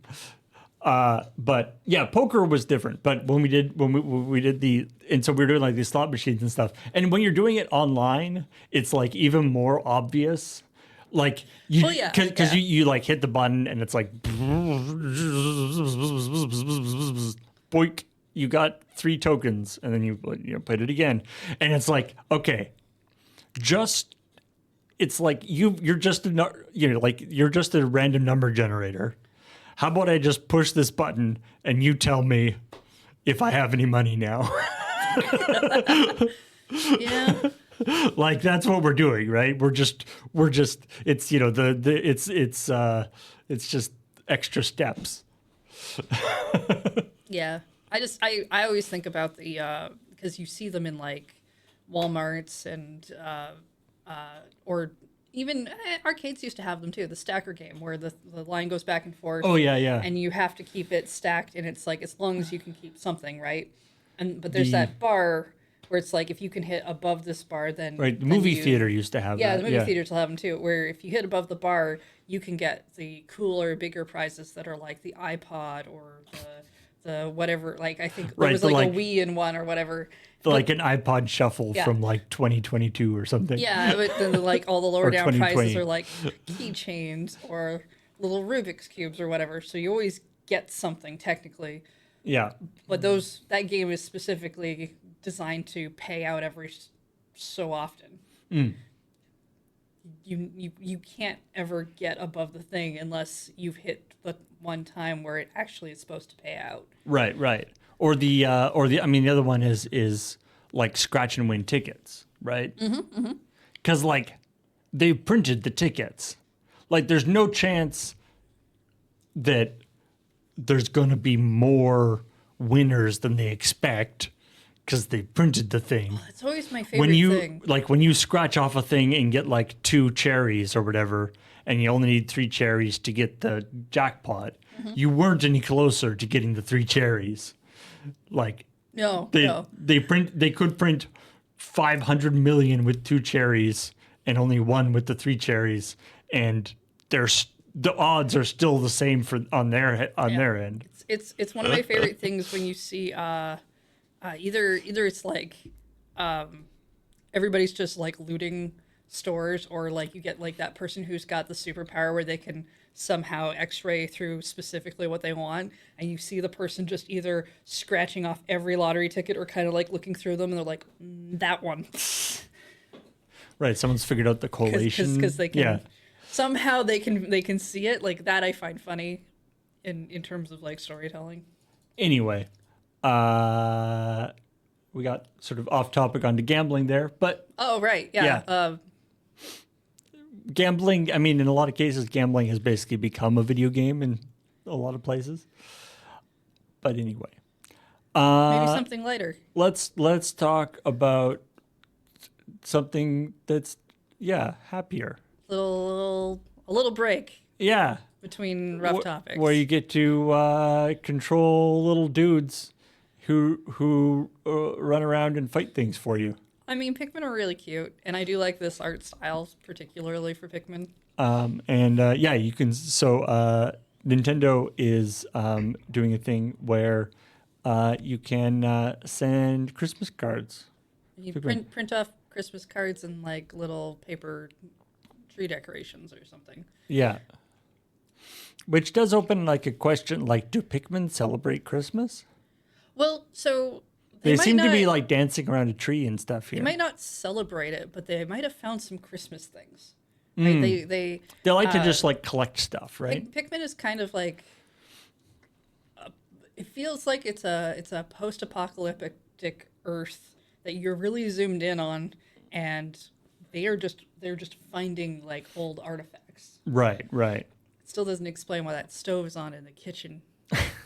S1: But yeah, poker was different. But when we did and so we were doing like these slot machines and stuff. And when you're doing it online, it's like even more obvious. Like because you like hit the button and it's like boink, you got 3 tokens, and then you played it again, and it's like okay, it's like you're just a random number generator. How about I just push this button and you tell me if I have any money now?
S2: Yeah.
S1: Like that's what we're doing, right? We're just it's it's just extra steps.
S2: Yeah. I always think about the because you see them in like Walmarts and or even arcades used to have them too. The stacker game where the line goes back and forth.
S1: Oh yeah.
S2: And you have to keep it stacked, and it's like as long as you can keep something, right? But there's that bar where it's like if you can hit above this bar, then
S1: right. The movie theater used to have that.
S2: Yeah, the movie theaters will have them too. Where if you hit above the bar, you can get the cooler, bigger prizes that are like the iPod or the whatever. Like I think there was like a Wii in one or whatever.
S1: Like an iPod Shuffle from like 2022 or something.
S2: Yeah, but then like all the lower down prizes are like keychains or little Rubik's cubes or whatever. So you always get something technically.
S1: Yeah.
S2: But that game is specifically designed to pay out every so often.
S1: Mm.
S2: You can't ever get above the thing unless you've hit the one time where it actually is supposed to pay out.
S1: Right. Or the other one is like scratch and win tickets, right? Because like they printed the tickets, like there's no chance that there's gonna be more winners than they expect because they printed the thing.
S2: Oh, it's always my favorite thing.
S1: When you scratch off a thing and get like 2 cherries or whatever, and you only need 3 cherries to get the jackpot, you weren't any closer to getting the 3 cherries. Like they could print 500 million with 2 cherries and only 1 with the 3 cherries, and the odds are still the same on their end.
S2: It's one of my favorite things when you see either it's like everybody's just like looting stores, or like you get like that person who's got the superpower where they can somehow x-ray through specifically what they want, and you see the person just either scratching off every lottery ticket or kind of like looking through them, and they're like that one.
S1: Right, someone's figured out the collation
S2: because they can somehow they can see it like that. I find funny in terms of like storytelling.
S1: Anyway, we got sort of off topic onto gambling there, but gambling, I mean, in a lot of cases, gambling has basically become a video game in a lot of places. But anyway.
S2: Maybe something later.
S1: Let's talk about something that's, happier.
S2: A little break.
S1: Yeah.
S2: Between rough topics.
S1: Where you get to control little dudes who run around and fight things for you.
S2: I mean, Pikmin are really cute, and I do like this art style, particularly for Pikmin.
S1: You can. So Nintendo is doing a thing where you can send Christmas cards
S2: You print off Christmas cards and like little paper tree decorations or something.
S1: Yeah. Which does open like a question, like, do Pikmin celebrate Christmas?
S2: Well, so
S1: They
S2: might
S1: seem to be
S2: not-
S1: like dancing around a tree and stuff
S2: They
S1: here.
S2: might not celebrate it, but they might have found some Christmas things. Right? They
S1: like to just like collect stuff, right?
S2: Pikmin is kind of like it feels like it's a post-apocalyptic Earth that you're really zoomed in on, and they're just finding like old artifacts.
S1: Right.
S2: It still doesn't explain why that stove is on in the kitchen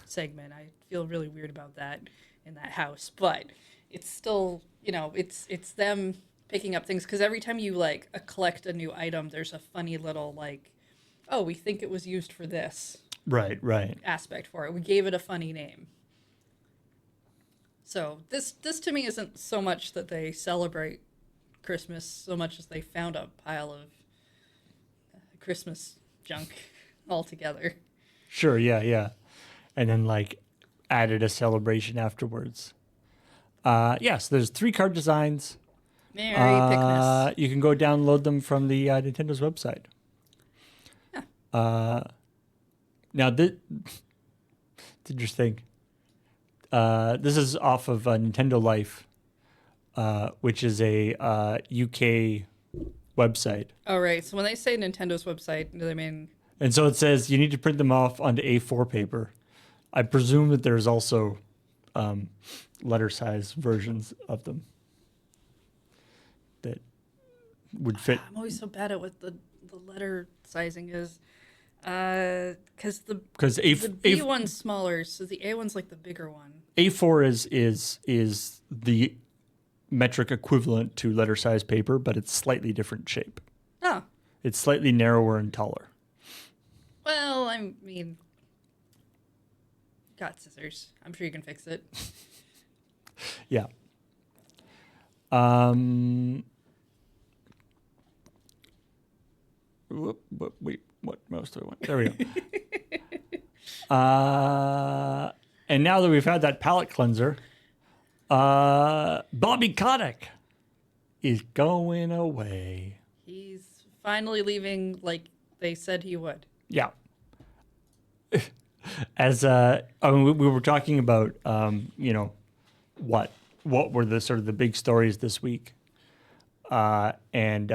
S2: segment. I feel really weird about that in that house, but it's still, it's them picking up things because every time you like collect a new item, there's a funny little like, oh, we think it was used for this
S1: Right.
S2: aspect for it. We gave it a funny name. So this to me isn't so much that they celebrate Christmas so much as they found a pile of Christmas junk altogether.
S1: Sure, yeah. And then like added a celebration afterwards. Yes, there's 3 card designs.
S2: Merry Pikmas.
S1: You can go download them from the Nintendo's website.
S2: Yeah.
S1: Now, it's interesting. This is off of Nintendo Life, which is a UK website.
S2: Oh, right. So when they say Nintendo's website, do they mean...
S1: And so it says you need to print them off onto A4 paper. I presume that there's also letter size versions of them that would fit.
S2: I'm always so bad at what the letter sizing is. Because the B one's smaller, so the A one's like the bigger one.
S1: A4 is the metric equivalent to letter size paper, but it's slightly different shape.
S2: Oh.
S1: It's slightly narrower and taller.
S2: Well, I mean, got scissors. I'm sure you can fix it.
S1: Yeah. Wait, what mouse do I want? There we go. And now that we've had that palate cleanser, Bobby Kotick is going away.
S2: He's finally leaving like they said he would.
S1: Yeah. As we were talking about, what were the sort of the big stories this week, and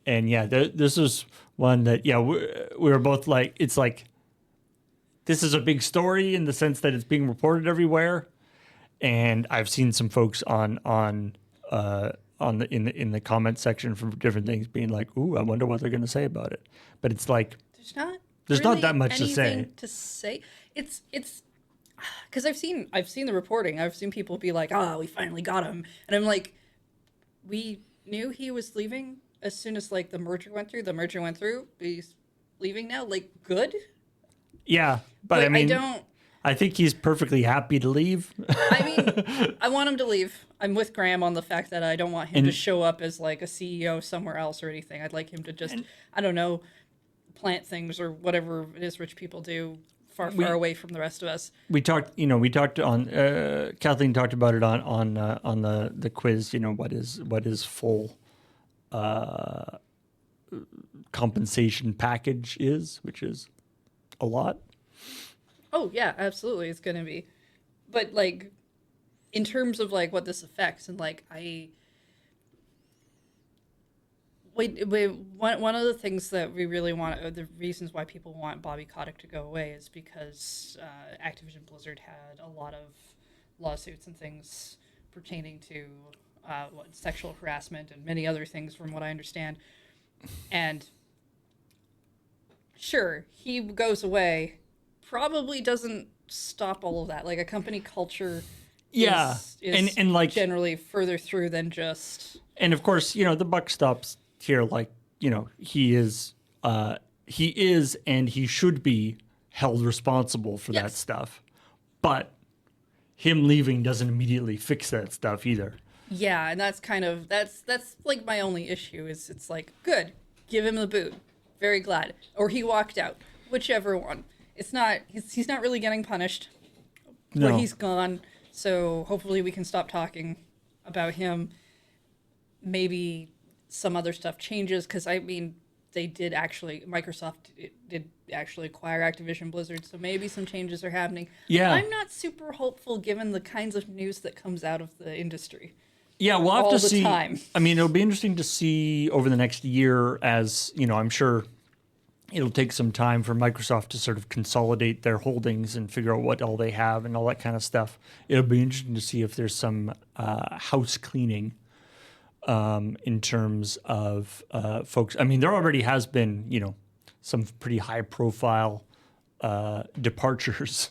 S1: yeah, this is one that we were both like, it's like this is a big story in the sense that it's being reported everywhere, and I've seen some folks in the comment section from different things being like, "Ooh, I wonder what they're going to say about it," but it's like there's
S2: really
S1: not that much to say.
S2: It's because I've seen the reporting. I've seen people be like, "Oh, we finally got him," and I'm like, we knew he was leaving as soon as like the merger went through. The merger went through. He's leaving now. Like, good.
S1: Yeah, but I mean, I think he's perfectly happy to leave.
S2: I mean, I want him to leave. I'm with Graham on the fact that I don't want him to show up as like a CEO somewhere else or anything. I'd like him to just, I don't know, plant things or whatever it is rich people do far away from the rest of us.
S1: We talked on, Kathleen talked about it on the quiz, what is full compensation package is, which is a lot.
S2: Oh yeah, absolutely. It's going to be, but like in terms of like what this affects and like one of the things that we really want, the reasons why people want Bobby Kotick to go away is because Activision Blizzard had a lot of lawsuits and things pertaining to sexual harassment and many other things from what I understand. And sure, he goes away, probably doesn't stop all of that. Like a company culture is and like generally further through than just...
S1: And of course, the buck stops here. Like, he is and he should be held responsible for that stuff. But him leaving doesn't immediately fix that stuff either.
S2: Yeah, and that's kind of that's like my only issue is it's like, good, give him the boot. Very glad. Or he walked out. Whichever one. It's not he's not really getting punished. No. But he's gone. So hopefully we can stop talking about him. Maybe some other stuff changes because I mean Microsoft did actually acquire Activision Blizzard, so maybe some changes are happening.
S1: Yeah.
S2: I'm not super hopeful given the kinds of news that comes out of the industry.
S1: Yeah, we'll have
S2: all
S1: to
S2: the
S1: see.
S2: time.
S1: I mean, it'll be interesting to see over the next year, as you know, I'm sure it'll take some time for Microsoft to sort of consolidate their holdings and figure out what all they have and all that kind of stuff. It'll be interesting to see if there's some house cleaning in terms of folks. I mean, there already has been, you know, some pretty high profile departures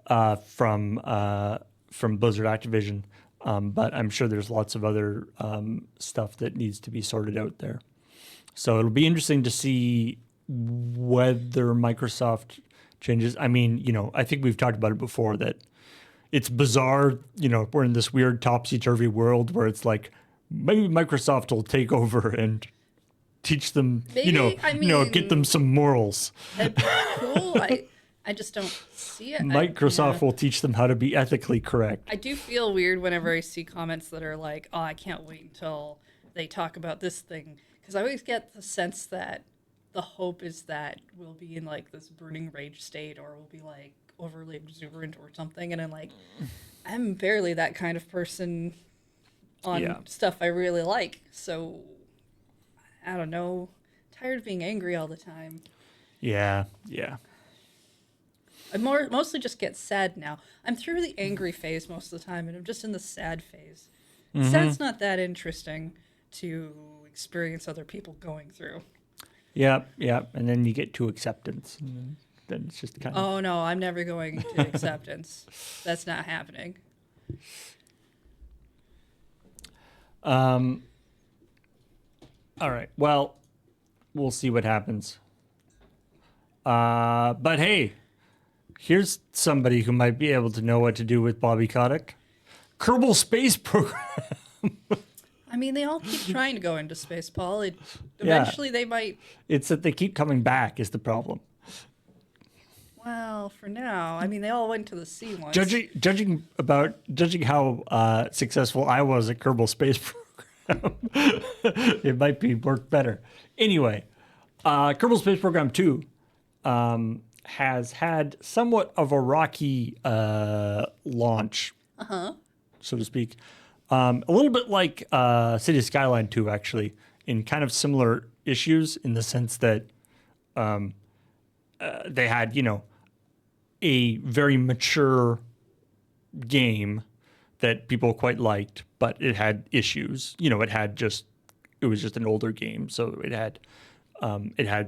S1: from Blizzard Activision. But I'm sure there's lots of other stuff that needs to be sorted out there. So it'll be interesting to see whether Microsoft changes. I mean, you know, I think we've talked about it before that it's bizarre. You know, we're in this weird topsy-turvy world where it's like maybe Microsoft will take over and teach them, get them some morals.
S2: That'd be cool. I just don't see it.
S1: Microsoft will teach them how to be ethically correct.
S2: I do feel weird whenever I see comments that are like, oh, I can't wait until they talk about this thing. Because I always get the sense that the hope is that we'll be in like this burning rage state or we'll be like overly exuberant or something. And I'm like, I'm barely that kind of person on stuff I really like. So, I don't know. Tired of being angry all the time.
S1: Yeah.
S2: I mostly just get sad now. I'm through the angry phase most of the time, and I'm just in the sad phase. Sad's not that interesting to experience other people going through.
S1: Yeah, and then you get to acceptance, and then it's just kind of...
S2: Oh, no, I'm never going to acceptance. That's not happening.
S1: All right, well, we'll see what happens. But hey, here's somebody who might be able to know what to do with Bobby Kotick. Kerbal Space Program.
S2: I mean, they all keep trying to go into space, Paul. Eventually they might...
S1: It's that they keep coming back is the problem.
S2: Well, for now. I mean, they all went to the sea once.
S1: Judging how successful I was at Kerbal Space Program, it might be worked better. Anyway, Kerbal Space Program 2 has had somewhat of a rocky launch, so to speak. A little bit like City Skyline 2, actually, in kind of similar issues in the sense that they had, a very mature game that people quite liked, but it had issues. It was just an older game, so it had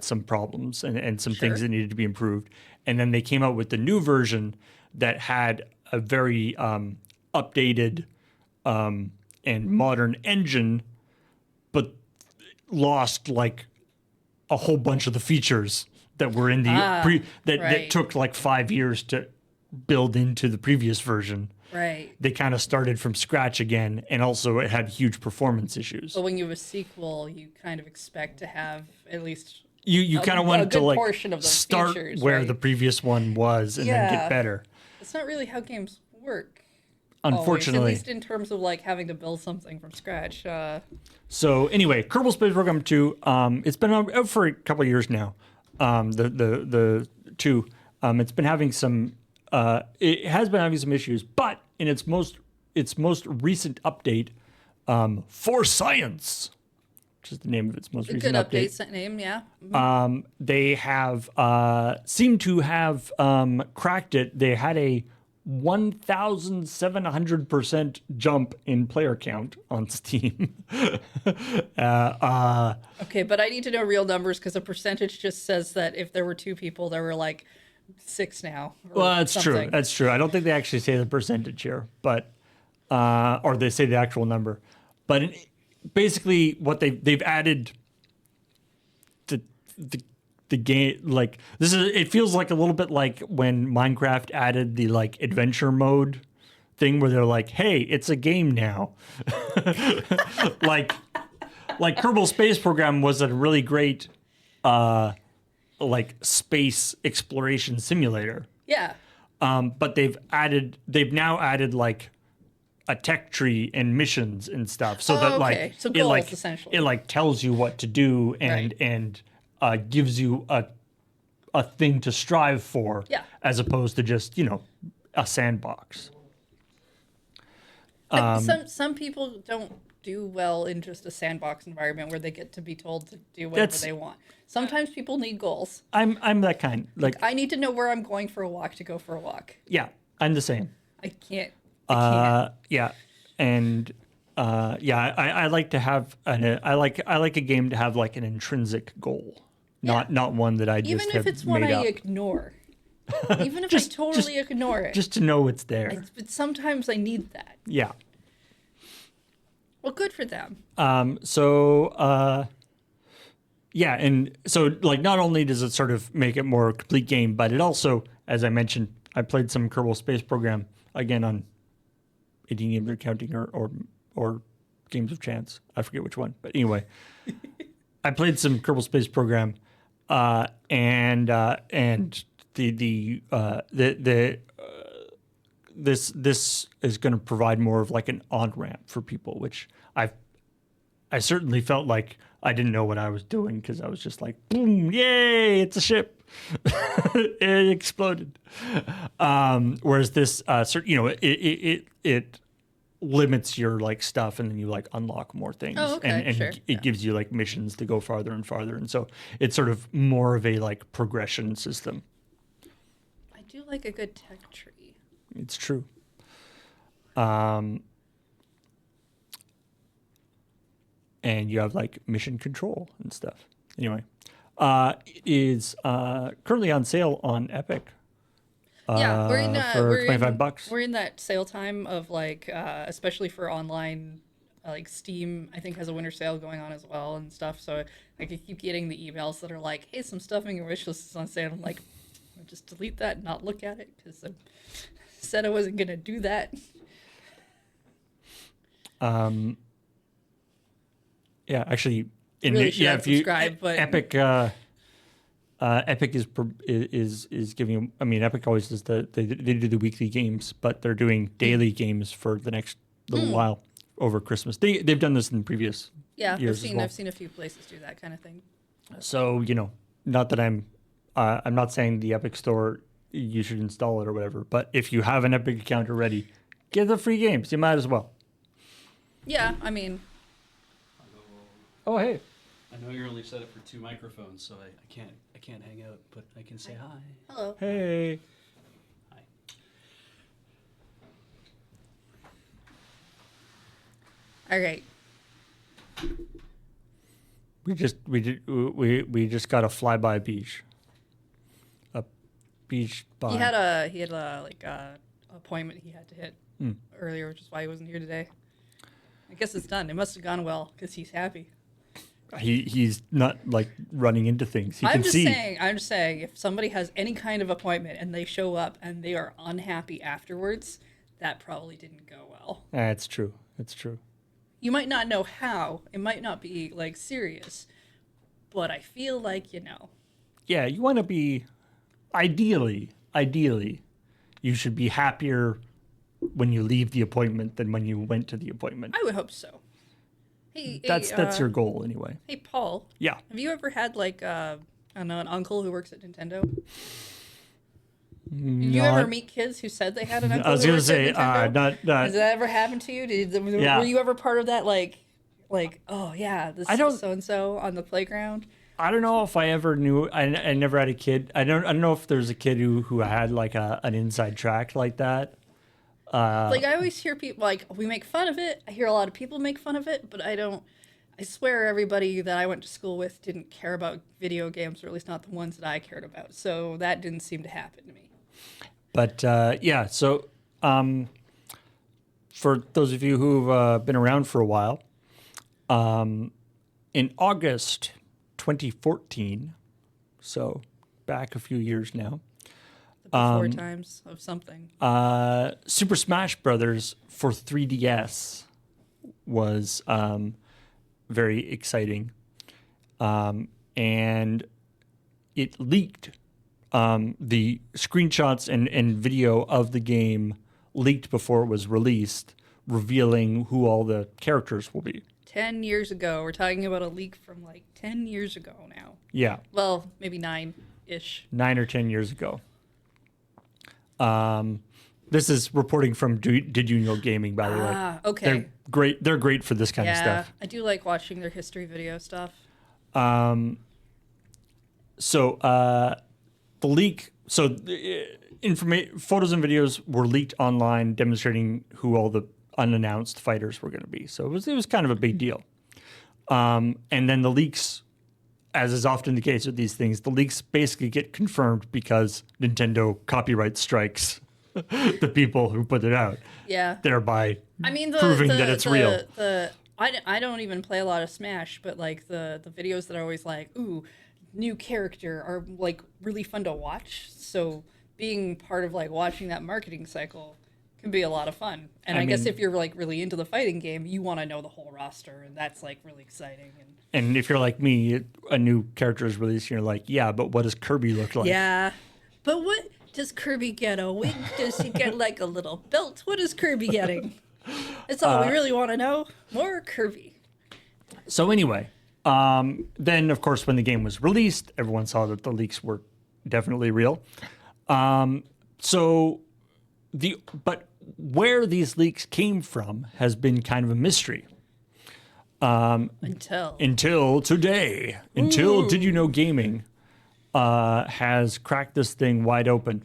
S1: some problems and some things that needed to be improved. And then they came out with the new version that had a very updated and modern engine, but lost like a whole bunch of the features that were in the that took like 5 years to build into the previous version.
S2: Right.
S1: They kind of started from scratch again, and also it had huge performance issues.
S2: But when you have a sequel, you kind of expect to have at least
S1: you kind of wanted to like
S2: start features,
S1: where the previous one was and then get better.
S2: It's not really how games work.
S1: Unfortunately,
S2: always, at least in terms of like having to build something from scratch.
S1: So anyway, Kerbal Space Program 2, it's been out for a couple of years now. The 2, it's been having some. It has been having some issues, but in its most recent update, For Science, which is the name of its most recent update.
S2: Good update name, yeah. Mm-hmm.
S1: They have seemed to have cracked it. They had a 1,700% jump in player count on Steam.
S2: Okay, but I need to know real numbers because the percentage just says that if there were 2 people, there were like 6 now.
S1: Well, that's true. That's true. I don't think they actually say the percentage here, but or they say the actual number. But basically, what they've added the game, like this is, it feels like a little bit like when Minecraft added the like adventure mode thing where they're like, hey, it's a game now. like Kerbal Space Program was a really great like space exploration simulator.
S2: Yeah.
S1: But they've now added like a tech tree and missions and stuff, so
S2: Oh,
S1: that
S2: okay. So
S1: it
S2: goals,
S1: like
S2: essentially.
S1: it like tells you what to do
S2: Right.
S1: and gives you a thing to strive for,
S2: Yeah.
S1: as opposed to just a sandbox.
S2: Some people don't do well in just a sandbox environment where they get to be told to do whatever
S1: That's-
S2: they want. Sometimes people need goals.
S1: I'm that kind. Like,
S2: I need to know where I'm going for a walk to go for a walk.
S1: yeah, I'm the same.
S2: I can't. I can't.
S1: Yeah, and yeah, I like to have I like a game to have like an intrinsic goal, not one that I just
S2: Even if
S1: have
S2: it's one
S1: made
S2: I
S1: up.
S2: ignore. Even if
S1: Just-
S2: I totally ignore it.
S1: Just to know it's there.
S2: But sometimes I need that.
S1: Yeah.
S2: Well, good for them.
S1: Yeah, and so like not only does it sort of make it more complete game, but it also, as I mentioned, I played some Kerbal Space Program again on 18 games or counting or Games of Chance. I forget which one, but anyway, I played some Kerbal Space Program, and this is going to provide more of like an on ramp for people, which I certainly felt like I didn't know what I was doing because I was just like, boom, yay, it's a ship. It exploded. Whereas this, it limits your like stuff, and then you like unlock more things.
S2: Oh, okay,
S1: and
S2: sure.
S1: it gives you like missions to go farther and farther. And so it's sort of more of a like progression system.
S2: I do like a good tech tree.
S1: It's true. And you have like mission control and stuff. Anyway, it is currently on sale on Epic.
S2: Yeah,
S1: For $25.
S2: We're in that sale time of like, especially for online, like Steam. I think has a winter sale going on as well and stuff. So I could keep getting the emails that are like, "Hey, some stuff in your wish list is on sale." I'm like, I'll just delete that and not look at it because I said I wasn't gonna do that.
S1: Yeah, actually,
S2: Really should unsubscribe, but
S1: Epic, Epic is giving. I mean, Epic always does they do the weekly games, but they're doing daily games for the next little while over Christmas. They've done this in previous years as well.
S2: I've seen a few places do that kind of thing.
S1: So not that I'm not saying the Epic Store you should install it or whatever, but if you have an Epic account already, get the free games. You might as well.
S2: Yeah, I mean,
S1: Oh hey.
S3: I know you're only set up for 2 microphones, so I can't hang out, but I can say hi.
S2: hello.
S1: Hey.
S3: Hi.
S2: All right.
S1: We just got a flyby beach. A beach by.
S2: He had a like appointment he had to hit earlier, which is why he wasn't here today. I guess it's done. It must have gone well because he's happy.
S1: He's not like running into things. He can see.
S2: I'm just saying, if somebody has any kind of appointment and they show up and they are unhappy afterwards, that probably didn't go well.
S1: It's true. It's true.
S2: You might not know how. It might not be like serious, but I feel like
S1: Yeah, you want to be ideally, you should be happier when you leave the appointment than when you went to the appointment.
S2: I would hope so. Hey,
S1: That's your goal anyway.
S2: Hey, Paul.
S1: Yeah.
S2: Have you ever had like I don't know, an uncle who works at Nintendo? Did you ever meet kids who said they had an uncle?
S1: I was
S2: who
S1: gonna
S2: worked
S1: say,
S2: at Nintendo?
S1: not.
S2: Has that ever happened to you?
S1: Yeah.
S2: Were you ever part of that? Like, oh yeah, this
S1: I don't-
S2: is so and so on the playground.
S1: I don't know if I ever knew. I never had a kid. I don't know if there's a kid who had like an inside track like that.
S2: Like I always hear people like we make fun of it. I hear a lot of people make fun of it, but I don't. I swear everybody that I went to school with didn't care about video games, or at least not the ones that I cared about. So that didn't seem to happen to me.
S1: But yeah, so for those of you who've been around for a while, in August 2014, so back a few years now,
S2: The before times of something.
S1: Super Smash Brothers for 3DS was very exciting, and it leaked. The screenshots and video of the game leaked before it was released, revealing who all the characters will be.
S2: 10 years ago. We're talking about a leak from like 10 years ago now.
S1: Yeah,
S2: Well, maybe 9-ish.
S1: 9 or 10 years ago. This is reporting from Did You Know Gaming, by the way.
S2: Ah, okay.
S1: They're great. They're great for this kind of
S2: Yeah,
S1: stuff.
S2: I do like watching their history video stuff.
S1: So the leak. So photos and videos were leaked online, demonstrating who all the unannounced fighters were going to be. So it was kind of a big deal. And then the leaks, as is often the case with these things, the leaks basically get confirmed because Nintendo copyright strikes the people who put it out,
S2: Yeah.
S1: thereby
S2: I mean,
S1: proving that it's real.
S2: I don't even play a lot of Smash, but like the videos that are always like, ooh, new character are like really fun to watch. So being part of like watching that marketing cycle can be a lot of fun. And I guess
S1: mean,
S2: if you're like really into the fighting game, you want to know the whole roster, and that's like really exciting.
S1: And if you're like me, a new character is released, and you're like, yeah, but what does Kirby look like?
S2: Yeah, but what does Kirby get? A wig? Does he get like a little belt? What is Kirby getting? That's all we really want to know. More Kirby.
S1: So anyway, then of course when the game was released, everyone saw that the leaks were definitely real. But where these leaks came from has been kind of a mystery. Until today. Until Did You Know Gaming has cracked this thing wide open.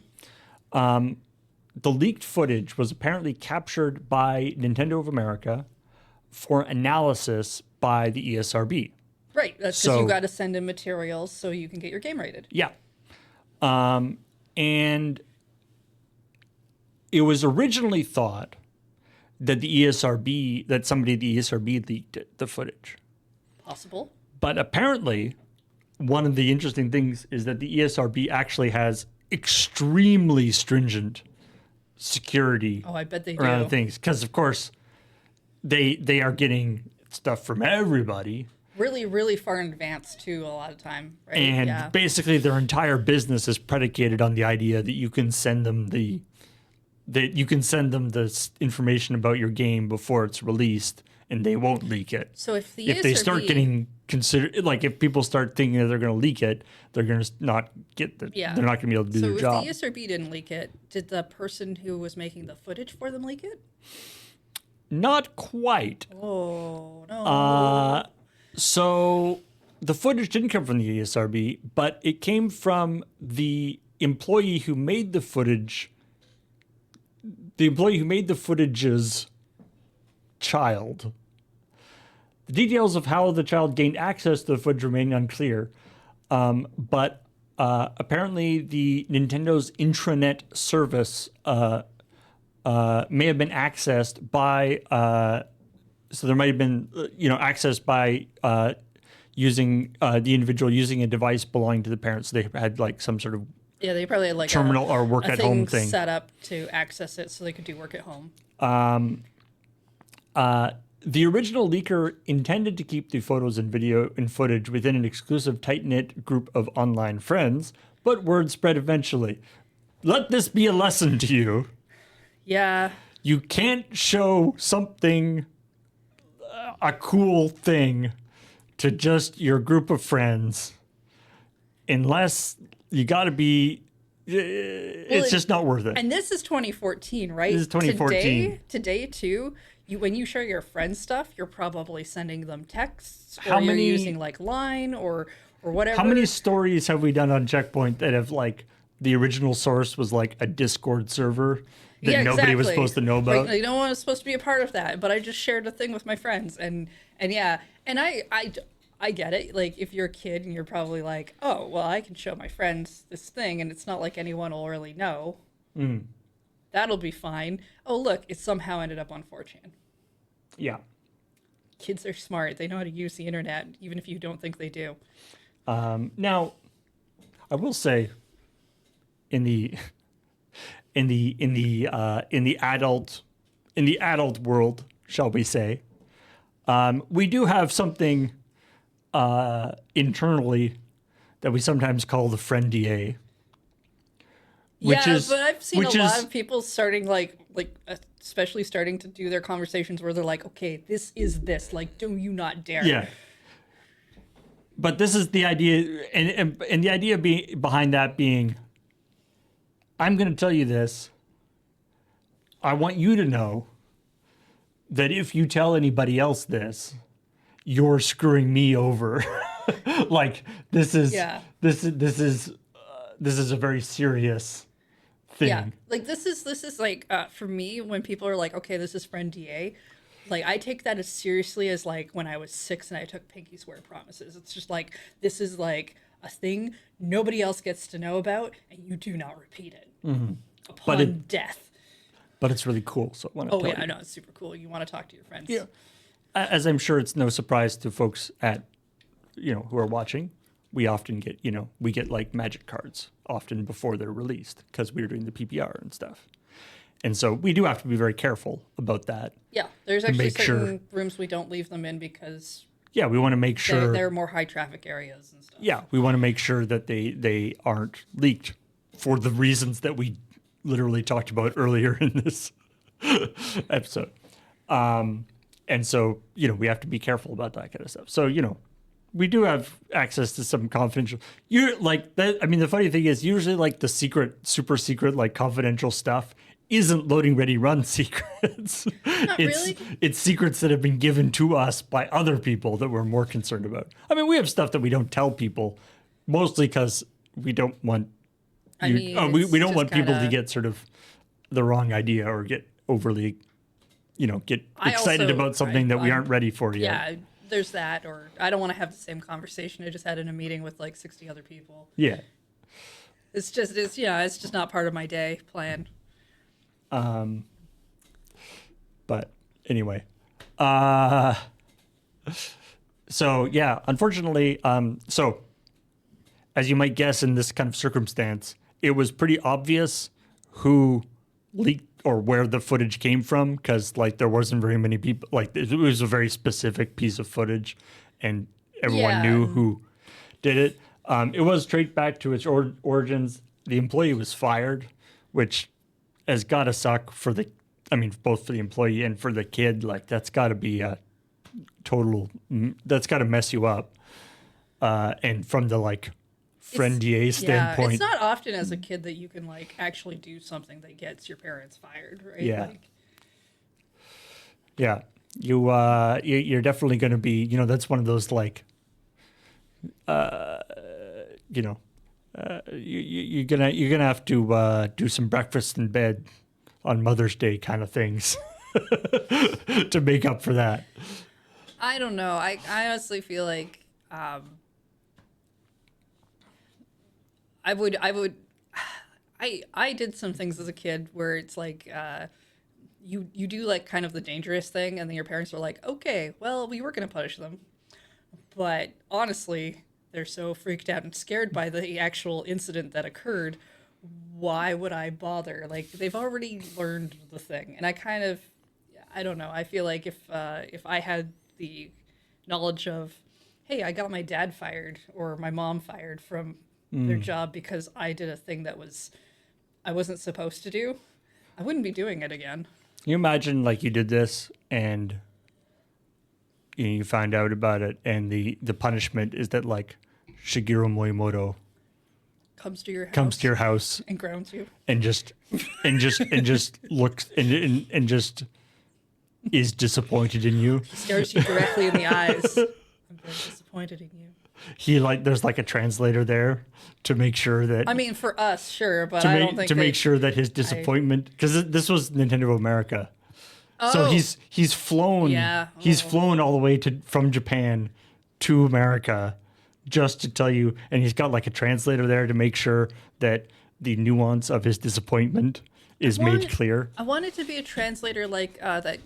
S1: The leaked footage was apparently captured by Nintendo of America for analysis by the ESRB.
S2: Right, that's because you got to send in materials so you can get your game rated.
S1: Yeah. And it was originally thought that somebody at the ESRB leaked the footage.
S2: Possible.
S1: But apparently, one of the interesting things is that the ESRB actually has extremely stringent security
S2: I bet they
S1: around
S2: do.
S1: things. Because, of course, they are getting stuff from everybody.
S2: Really, really far in advance, too, a lot of time. Right?
S1: And basically their entire business is predicated on the idea that you can send them the information about your game before it's released, and they won't leak it.
S2: So if
S1: they start getting considered, like if people start thinking that they're going to leak it, they're going to not get the.
S2: Yeah.
S1: They're not going to be able to do their job.
S2: So if the ESRB didn't leak it, did the person who was making the footage for them leak it?
S1: Not quite.
S2: Oh no.
S1: So the footage didn't come from the ESRB, but it came from the employee who made the footage. The employee who made the footage's child. The details of how the child gained access to the footage remain unclear, but apparently the Nintendo's intranet service may have been accessed by. So there might have been, accessed by using the individual using a device belonging to the parents. So they had like some sort of
S2: they probably had like
S1: terminal or work at home thing
S2: set up to access it so they could do work at home.
S1: The original leaker intended to keep the photos and video and footage within an exclusive tight-knit group of online friends, but word spread eventually. Let this be a lesson to you.
S2: Yeah.
S1: You can't show something, a cool thing, to just your group of unless you got to be. It's just not worth it.
S2: And this is 2014, right?
S1: This is 2014.
S2: Today too. When you share your friends' stuff, you're probably sending them texts, or
S1: How
S2: you're
S1: many-
S2: using like Line or whatever.
S1: How many stories have we done on ChillPoint that have like the original source was like a Discord server that nobody was supposed to know about?
S2: Right, no one was supposed to be a part of that, but I just shared a thing with my friends, and yeah, and I get it. Like if you're a kid and you're probably like, oh well, I can show my friends this thing, and it's not like anyone will really know. That'll be fine. Oh look, it somehow ended up on 4chan.
S1: Yeah.
S2: Kids are smart. They know how to use the internet, even if you don't think they do.
S1: Now, I will say, in the adult world, shall we say, we do have something internally that we sometimes call the friend DA.
S2: But I've seen a lot of people starting like like especially starting to do their conversations where they're like, okay, this is this, like, do you not dare.
S1: Yeah. But this is the idea, and the idea behind that being, I'm going to tell you this. I want you to know that if you tell anybody else this, you're screwing me over. Like this is a very serious thing.
S2: Yeah, like this is like for me when people are like, okay, this is friend DA, like I take that as seriously as like when I was 6 and I took pinky swear promises. It's just like this is like a thing nobody else gets to know about, and you do not repeat it upon death.
S1: But it's really cool, so I want to
S2: Oh
S1: tell
S2: yeah,
S1: you.
S2: I know it's super cool. You want to talk to your friends.
S1: Yeah. As I'm sure it's no surprise to folks at, who are watching, we often get, we get like magic cards often before they're released because we're doing the PPR and stuff. And so we do have to be very careful about that.
S2: Yeah, there's actually
S1: make
S2: certain rooms we don't leave them in because
S1: Yeah, we want to make sure.
S2: they're more high traffic areas and stuff.
S1: Yeah, we want to make sure that they aren't leaked for the reasons that we literally talked about earlier in this episode. And so, we have to be careful about that kind of stuff. So, we do have access to some confidential. You're like that. I mean, the funny thing is, usually like the super secret, like confidential stuff isn't loading ready run secrets.
S2: Not really.
S1: It's secrets that have been given to us by other people that we're more concerned about. I mean, we have stuff that we don't tell people, mostly because we don't want. We don't want people to get sort of the wrong idea or get overly, get excited about something that we aren't ready for yet.
S2: Yeah, there's that, or I don't want to have the same conversation I just had in a meeting with like 60 other people.
S1: Yeah.
S2: It's just not part of my day plan.
S1: But anyway, so yeah, unfortunately, so as you might guess in this kind of circumstance, it was pretty obvious who leaked or where the footage came from, because like there wasn't very many people, like it was a very specific piece of footage and everyone knew who did it. It was traced back to its origins. The employee was fired, which has got to suck for both for the employee and for the kid. Like that's got to be a total, that's got to mess you up. And from the like friend DA standpoint.
S2: It's not often as a kid that you can like actually do something that gets your parents fired, right?
S1: Yeah.
S2: Like,
S1: yeah. You're definitely going to be, that's one of those like, you're gonna have to do some breakfast in bed on Mother's Day kind of things to make up for that.
S2: I don't know. I honestly feel like I did some things as a kid where it's like you do like kind of the dangerous thing, and then your parents are like, okay, well, we were gonna punish them, but honestly, they're so freaked out and scared by the actual incident that occurred. Why would I bother? Like they've already learned the thing, and I don't know. I feel like if I had the knowledge of, hey, I got my dad fired or my mom fired from their job because I did a thing that I wasn't supposed to do, I wouldn't be doing it again.
S1: Can you imagine like you did this and you find out about it, and the punishment is that like Shigeru Miyamoto
S2: comes to your house and grounds you
S1: and just looks and just is disappointed in you.
S2: He stares you directly in the eyes. I'm very disappointed in you.
S1: There's like a translator there to make sure that.
S2: I mean, for us, sure, but I don't think
S1: make sure that his disappointment, because this was Nintendo of America, so he's flown.
S2: Yeah.
S1: He's flown all the way from Japan to America just to tell you, and he's got like a translator there to make sure that the nuance of his disappointment is made clear.
S2: I wanted to be a translator like that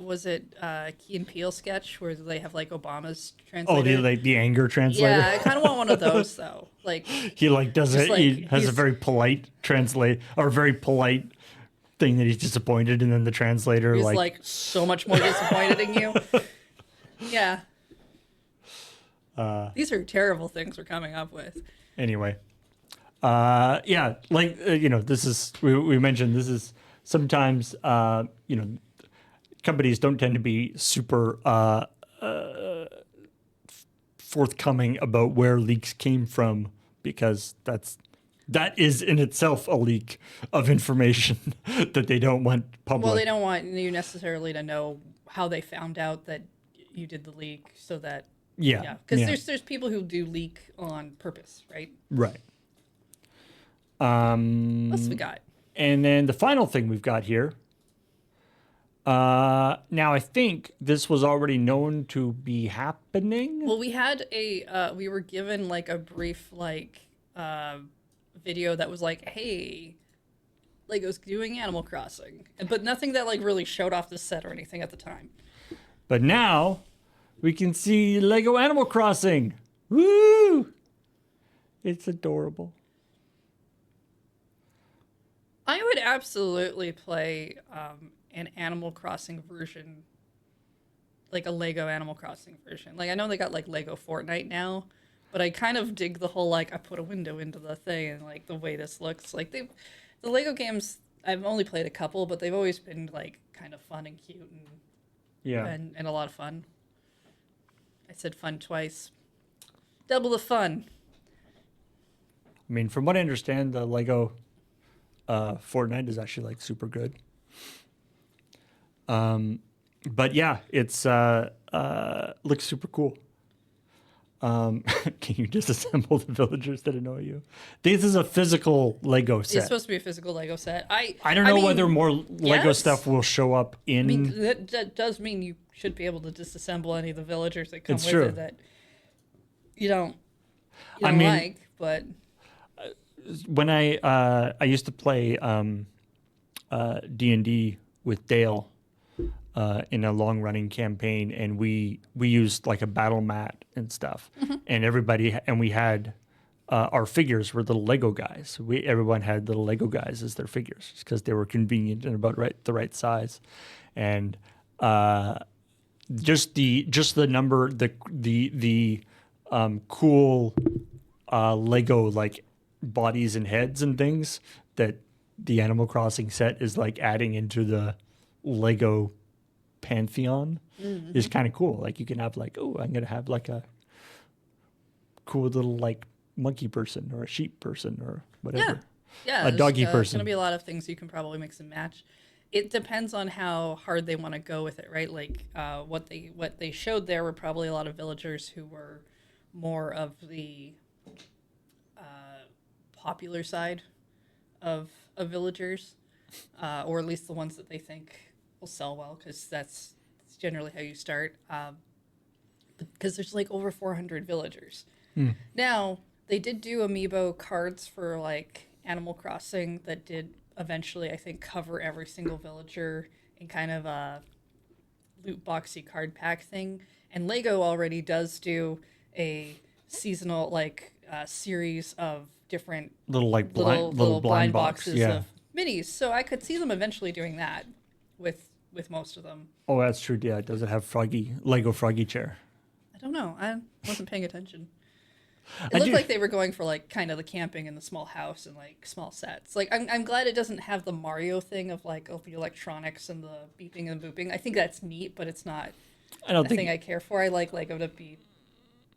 S2: was it Key and Peele sketch where they have like Obama's translator?
S1: Oh, the anger translator.
S2: Yeah, I kind of want one of those though. Like
S1: he like does it. Like, he has a very polite very polite thing that he's disappointed, and then the translator
S2: he's like so much more disappointed in you. Yeah. These are terrible things we're coming up with.
S1: Anyway, this is we mentioned this is sometimes companies don't tend to be super forthcoming about where leaks came from, because that is in itself a leak of information that they don't want public.
S2: Well, they don't want you necessarily to know how they found out that you did the leak, so that
S1: Yeah,
S2: because
S1: yeah.
S2: there's people who do leak on purpose, right?
S1: Right.
S2: What's we got?
S1: And then the final thing we've got here. Now I think this was already known to be happening.
S2: Well, we had we were given like a brief video that was like, hey, Lego's doing Animal Crossing, but nothing that like really showed off the set or anything at the time.
S1: But now we can see Lego Animal Crossing. Woo! It's adorable.
S2: I would absolutely play an Animal Crossing version, like a Lego Animal Crossing version. Like I know they got like Lego Fortnite now, but I kind of dig the whole like I put a window into the thing and like the way this looks. Like the Lego games, I've only played a couple, but they've always been like kind of fun and cute and a lot of fun. I said fun twice. Double the fun.
S1: I mean, from what I understand, the Lego Fortnite is actually like super good. But yeah, it's looks super cool. Can you disassemble the villagers that annoy you? This is a physical Lego set.
S2: It's supposed to be a physical Lego set.
S1: I don't know whether more Lego
S2: yes.
S1: stuff will show up in.
S2: I mean, that does mean you should be able to disassemble any of the villagers that come
S1: It's
S2: with
S1: true.
S2: it that you don't
S1: I mean,
S2: like, but
S1: when I used to play D&D with Dale in a long running campaign, and we used like a battle mat and stuff, and we had our figures were little Lego guys. Everyone had little Lego guys as their figures because they were convenient and about the right size, and just the number the cool Lego like bodies and heads and things that the Animal Crossing set is like adding into the Lego pantheon is kind of cool. Like you can have like, oh, I'm gonna have like a cool little like monkey person or a sheep person or whatever.
S2: yeah,
S1: A doggy
S2: there's
S1: person.
S2: gonna be a lot of things you can probably mix and match. It depends on how hard they want to go with it, right? Like what they showed there were probably a lot of villagers who were more of the popular side of villagers, or at least the ones that they think will sell well, because that's generally how you start. Because there's like over 400 villagers. Now they did do amiibo cards for like Animal Crossing that did eventually, I think, cover every single villager in kind of a loot boxy card pack thing. And Lego already does do a seasonal like series of different
S1: Little like
S2: little blind
S1: box.
S2: boxes
S1: Yeah.
S2: of minis. So I could see them eventually doing that with most of them.
S1: Oh, that's true. Yeah, does it have Lego Froggy chair?
S2: I don't know. I wasn't paying attention. It
S1: I
S2: looked
S1: do-
S2: like they were going for like kind of the camping in the small house and like small sets. Like I'm glad it doesn't have the Mario thing of like the electronics and the beeping and booping. I think that's neat, but it's not
S1: I don't
S2: a
S1: think
S2: thing I care for. I like Lego to be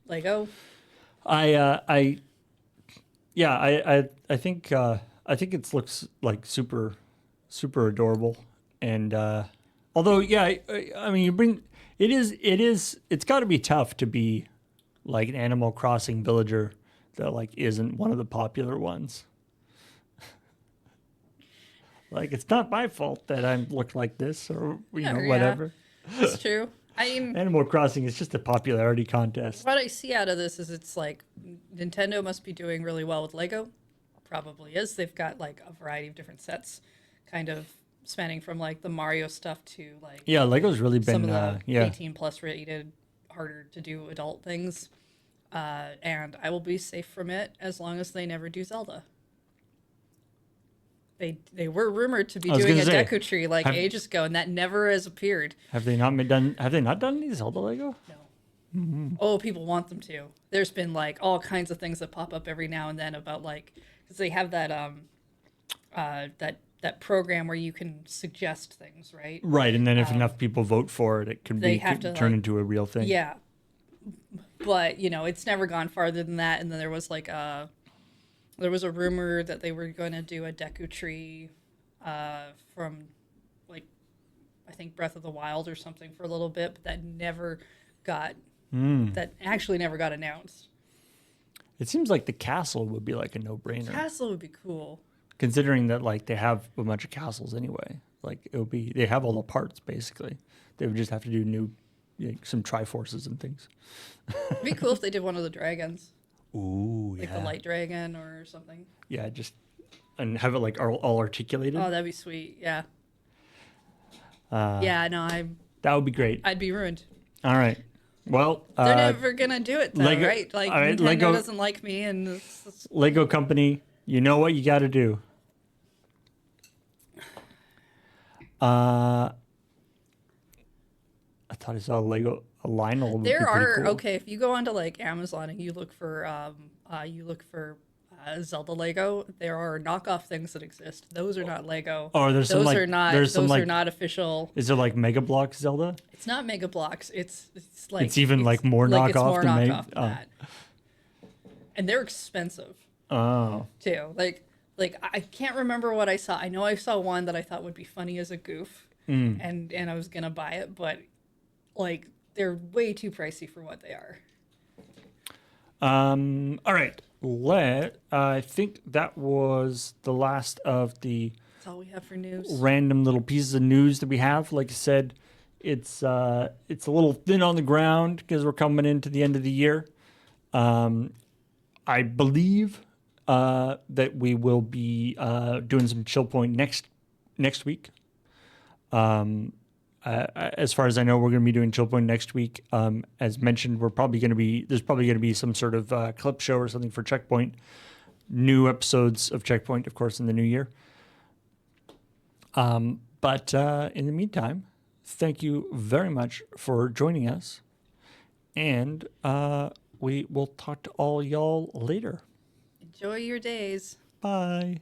S2: Lego.
S1: I think it looks like super adorable, and although I mean it's got to be tough to be like an Animal Crossing villager that like isn't one of the popular ones. Like it's not my fault that I look like this or
S2: Yeah.
S1: whatever.
S2: It's true. I mean,
S1: Animal Crossing is just a popularity contest.
S2: what I see out of this is it's like Nintendo must be doing really well with Lego. Probably is. They've got like a variety of different sets, kind of spanning from like the Mario stuff to like
S1: Yeah, Lego's really
S2: some
S1: been
S2: of the
S1: yeah.
S2: 18 plus rated, harder to do adult things. And I will be safe from it as long as they never do Zelda. They were rumored to be
S1: I was
S2: doing a
S1: gonna say,
S2: Deku Tree like ages ago, and that never has appeared.
S1: Have they not done any Zelda Lego?
S2: No. Oh, people want them to. There's been like all kinds of things that pop up every now and then about like because they have that that program where you can suggest things, right?
S1: Right, and then if enough people vote for it, it can
S2: they
S1: be
S2: have to,
S1: turn
S2: like-
S1: into a real thing.
S2: Yeah. But, it's never gone farther than that. And then there was there was a rumor that they were going to do a Deku Tree from, like, I think Breath of the Wild or something for a little bit, but that actually never got announced.
S1: It seems like the castle would be like a no-brainer,
S2: Castle would be cool.
S1: considering that like they have a bunch of castles anyway. Like they have all the parts basically. They would just have to do new, some Triforces and things.
S2: It'd be cool if they did one of the dragons,
S1: Ooh,
S2: like the light dragon or something.
S1: Yeah, and have it like all articulated.
S2: Oh, that'd be sweet. Yeah. Yeah, no,
S1: That would be great.
S2: I'd be ruined.
S1: All right. Well,
S2: They're never gonna do it though,
S1: Lego-
S2: right? Like
S1: all right,
S2: Nintendo
S1: Lego-
S2: doesn't like me, and it's
S1: Lego company, you know what you got to do. I thought I saw a Lionel. Would be
S2: there
S1: pretty
S2: are
S1: cool.
S2: okay. If you go onto like Amazon and you look for Zelda Lego, there are knockoff things that exist. Those are not Lego.
S1: Oh, there's some
S2: those
S1: like
S2: are not.
S1: there's some
S2: Those
S1: like
S2: are not official.
S1: Is there like Mega Block Zelda?
S2: It's not Mega Blocks. It's like
S1: It's even, like, more
S2: like it's
S1: knockoff
S2: more
S1: than
S2: knockoff than that. And they're expensive
S1: Oh,
S2: too. Like I can't remember what I saw. I know I saw one that I thought would be funny as a goof, and I was gonna buy it, but like they're way too pricey for what they are.
S1: all right. I think that was the last of the
S2: That's all we have for news.
S1: random little pieces of news that we have. Like I said, it's a little thin on the ground because we're coming into the end of the year. I believe that we will be doing some ChillPoint next week. As far as I know, we're going to be doing ChillPoint next week. As mentioned, there's probably going to be some sort of clip show or something for Checkpoint. New episodes of Checkpoint, of course, in the new year. But in the meantime, thank you very much for joining us. And we will talk to all y'all later.
S2: Enjoy your days.
S1: Bye.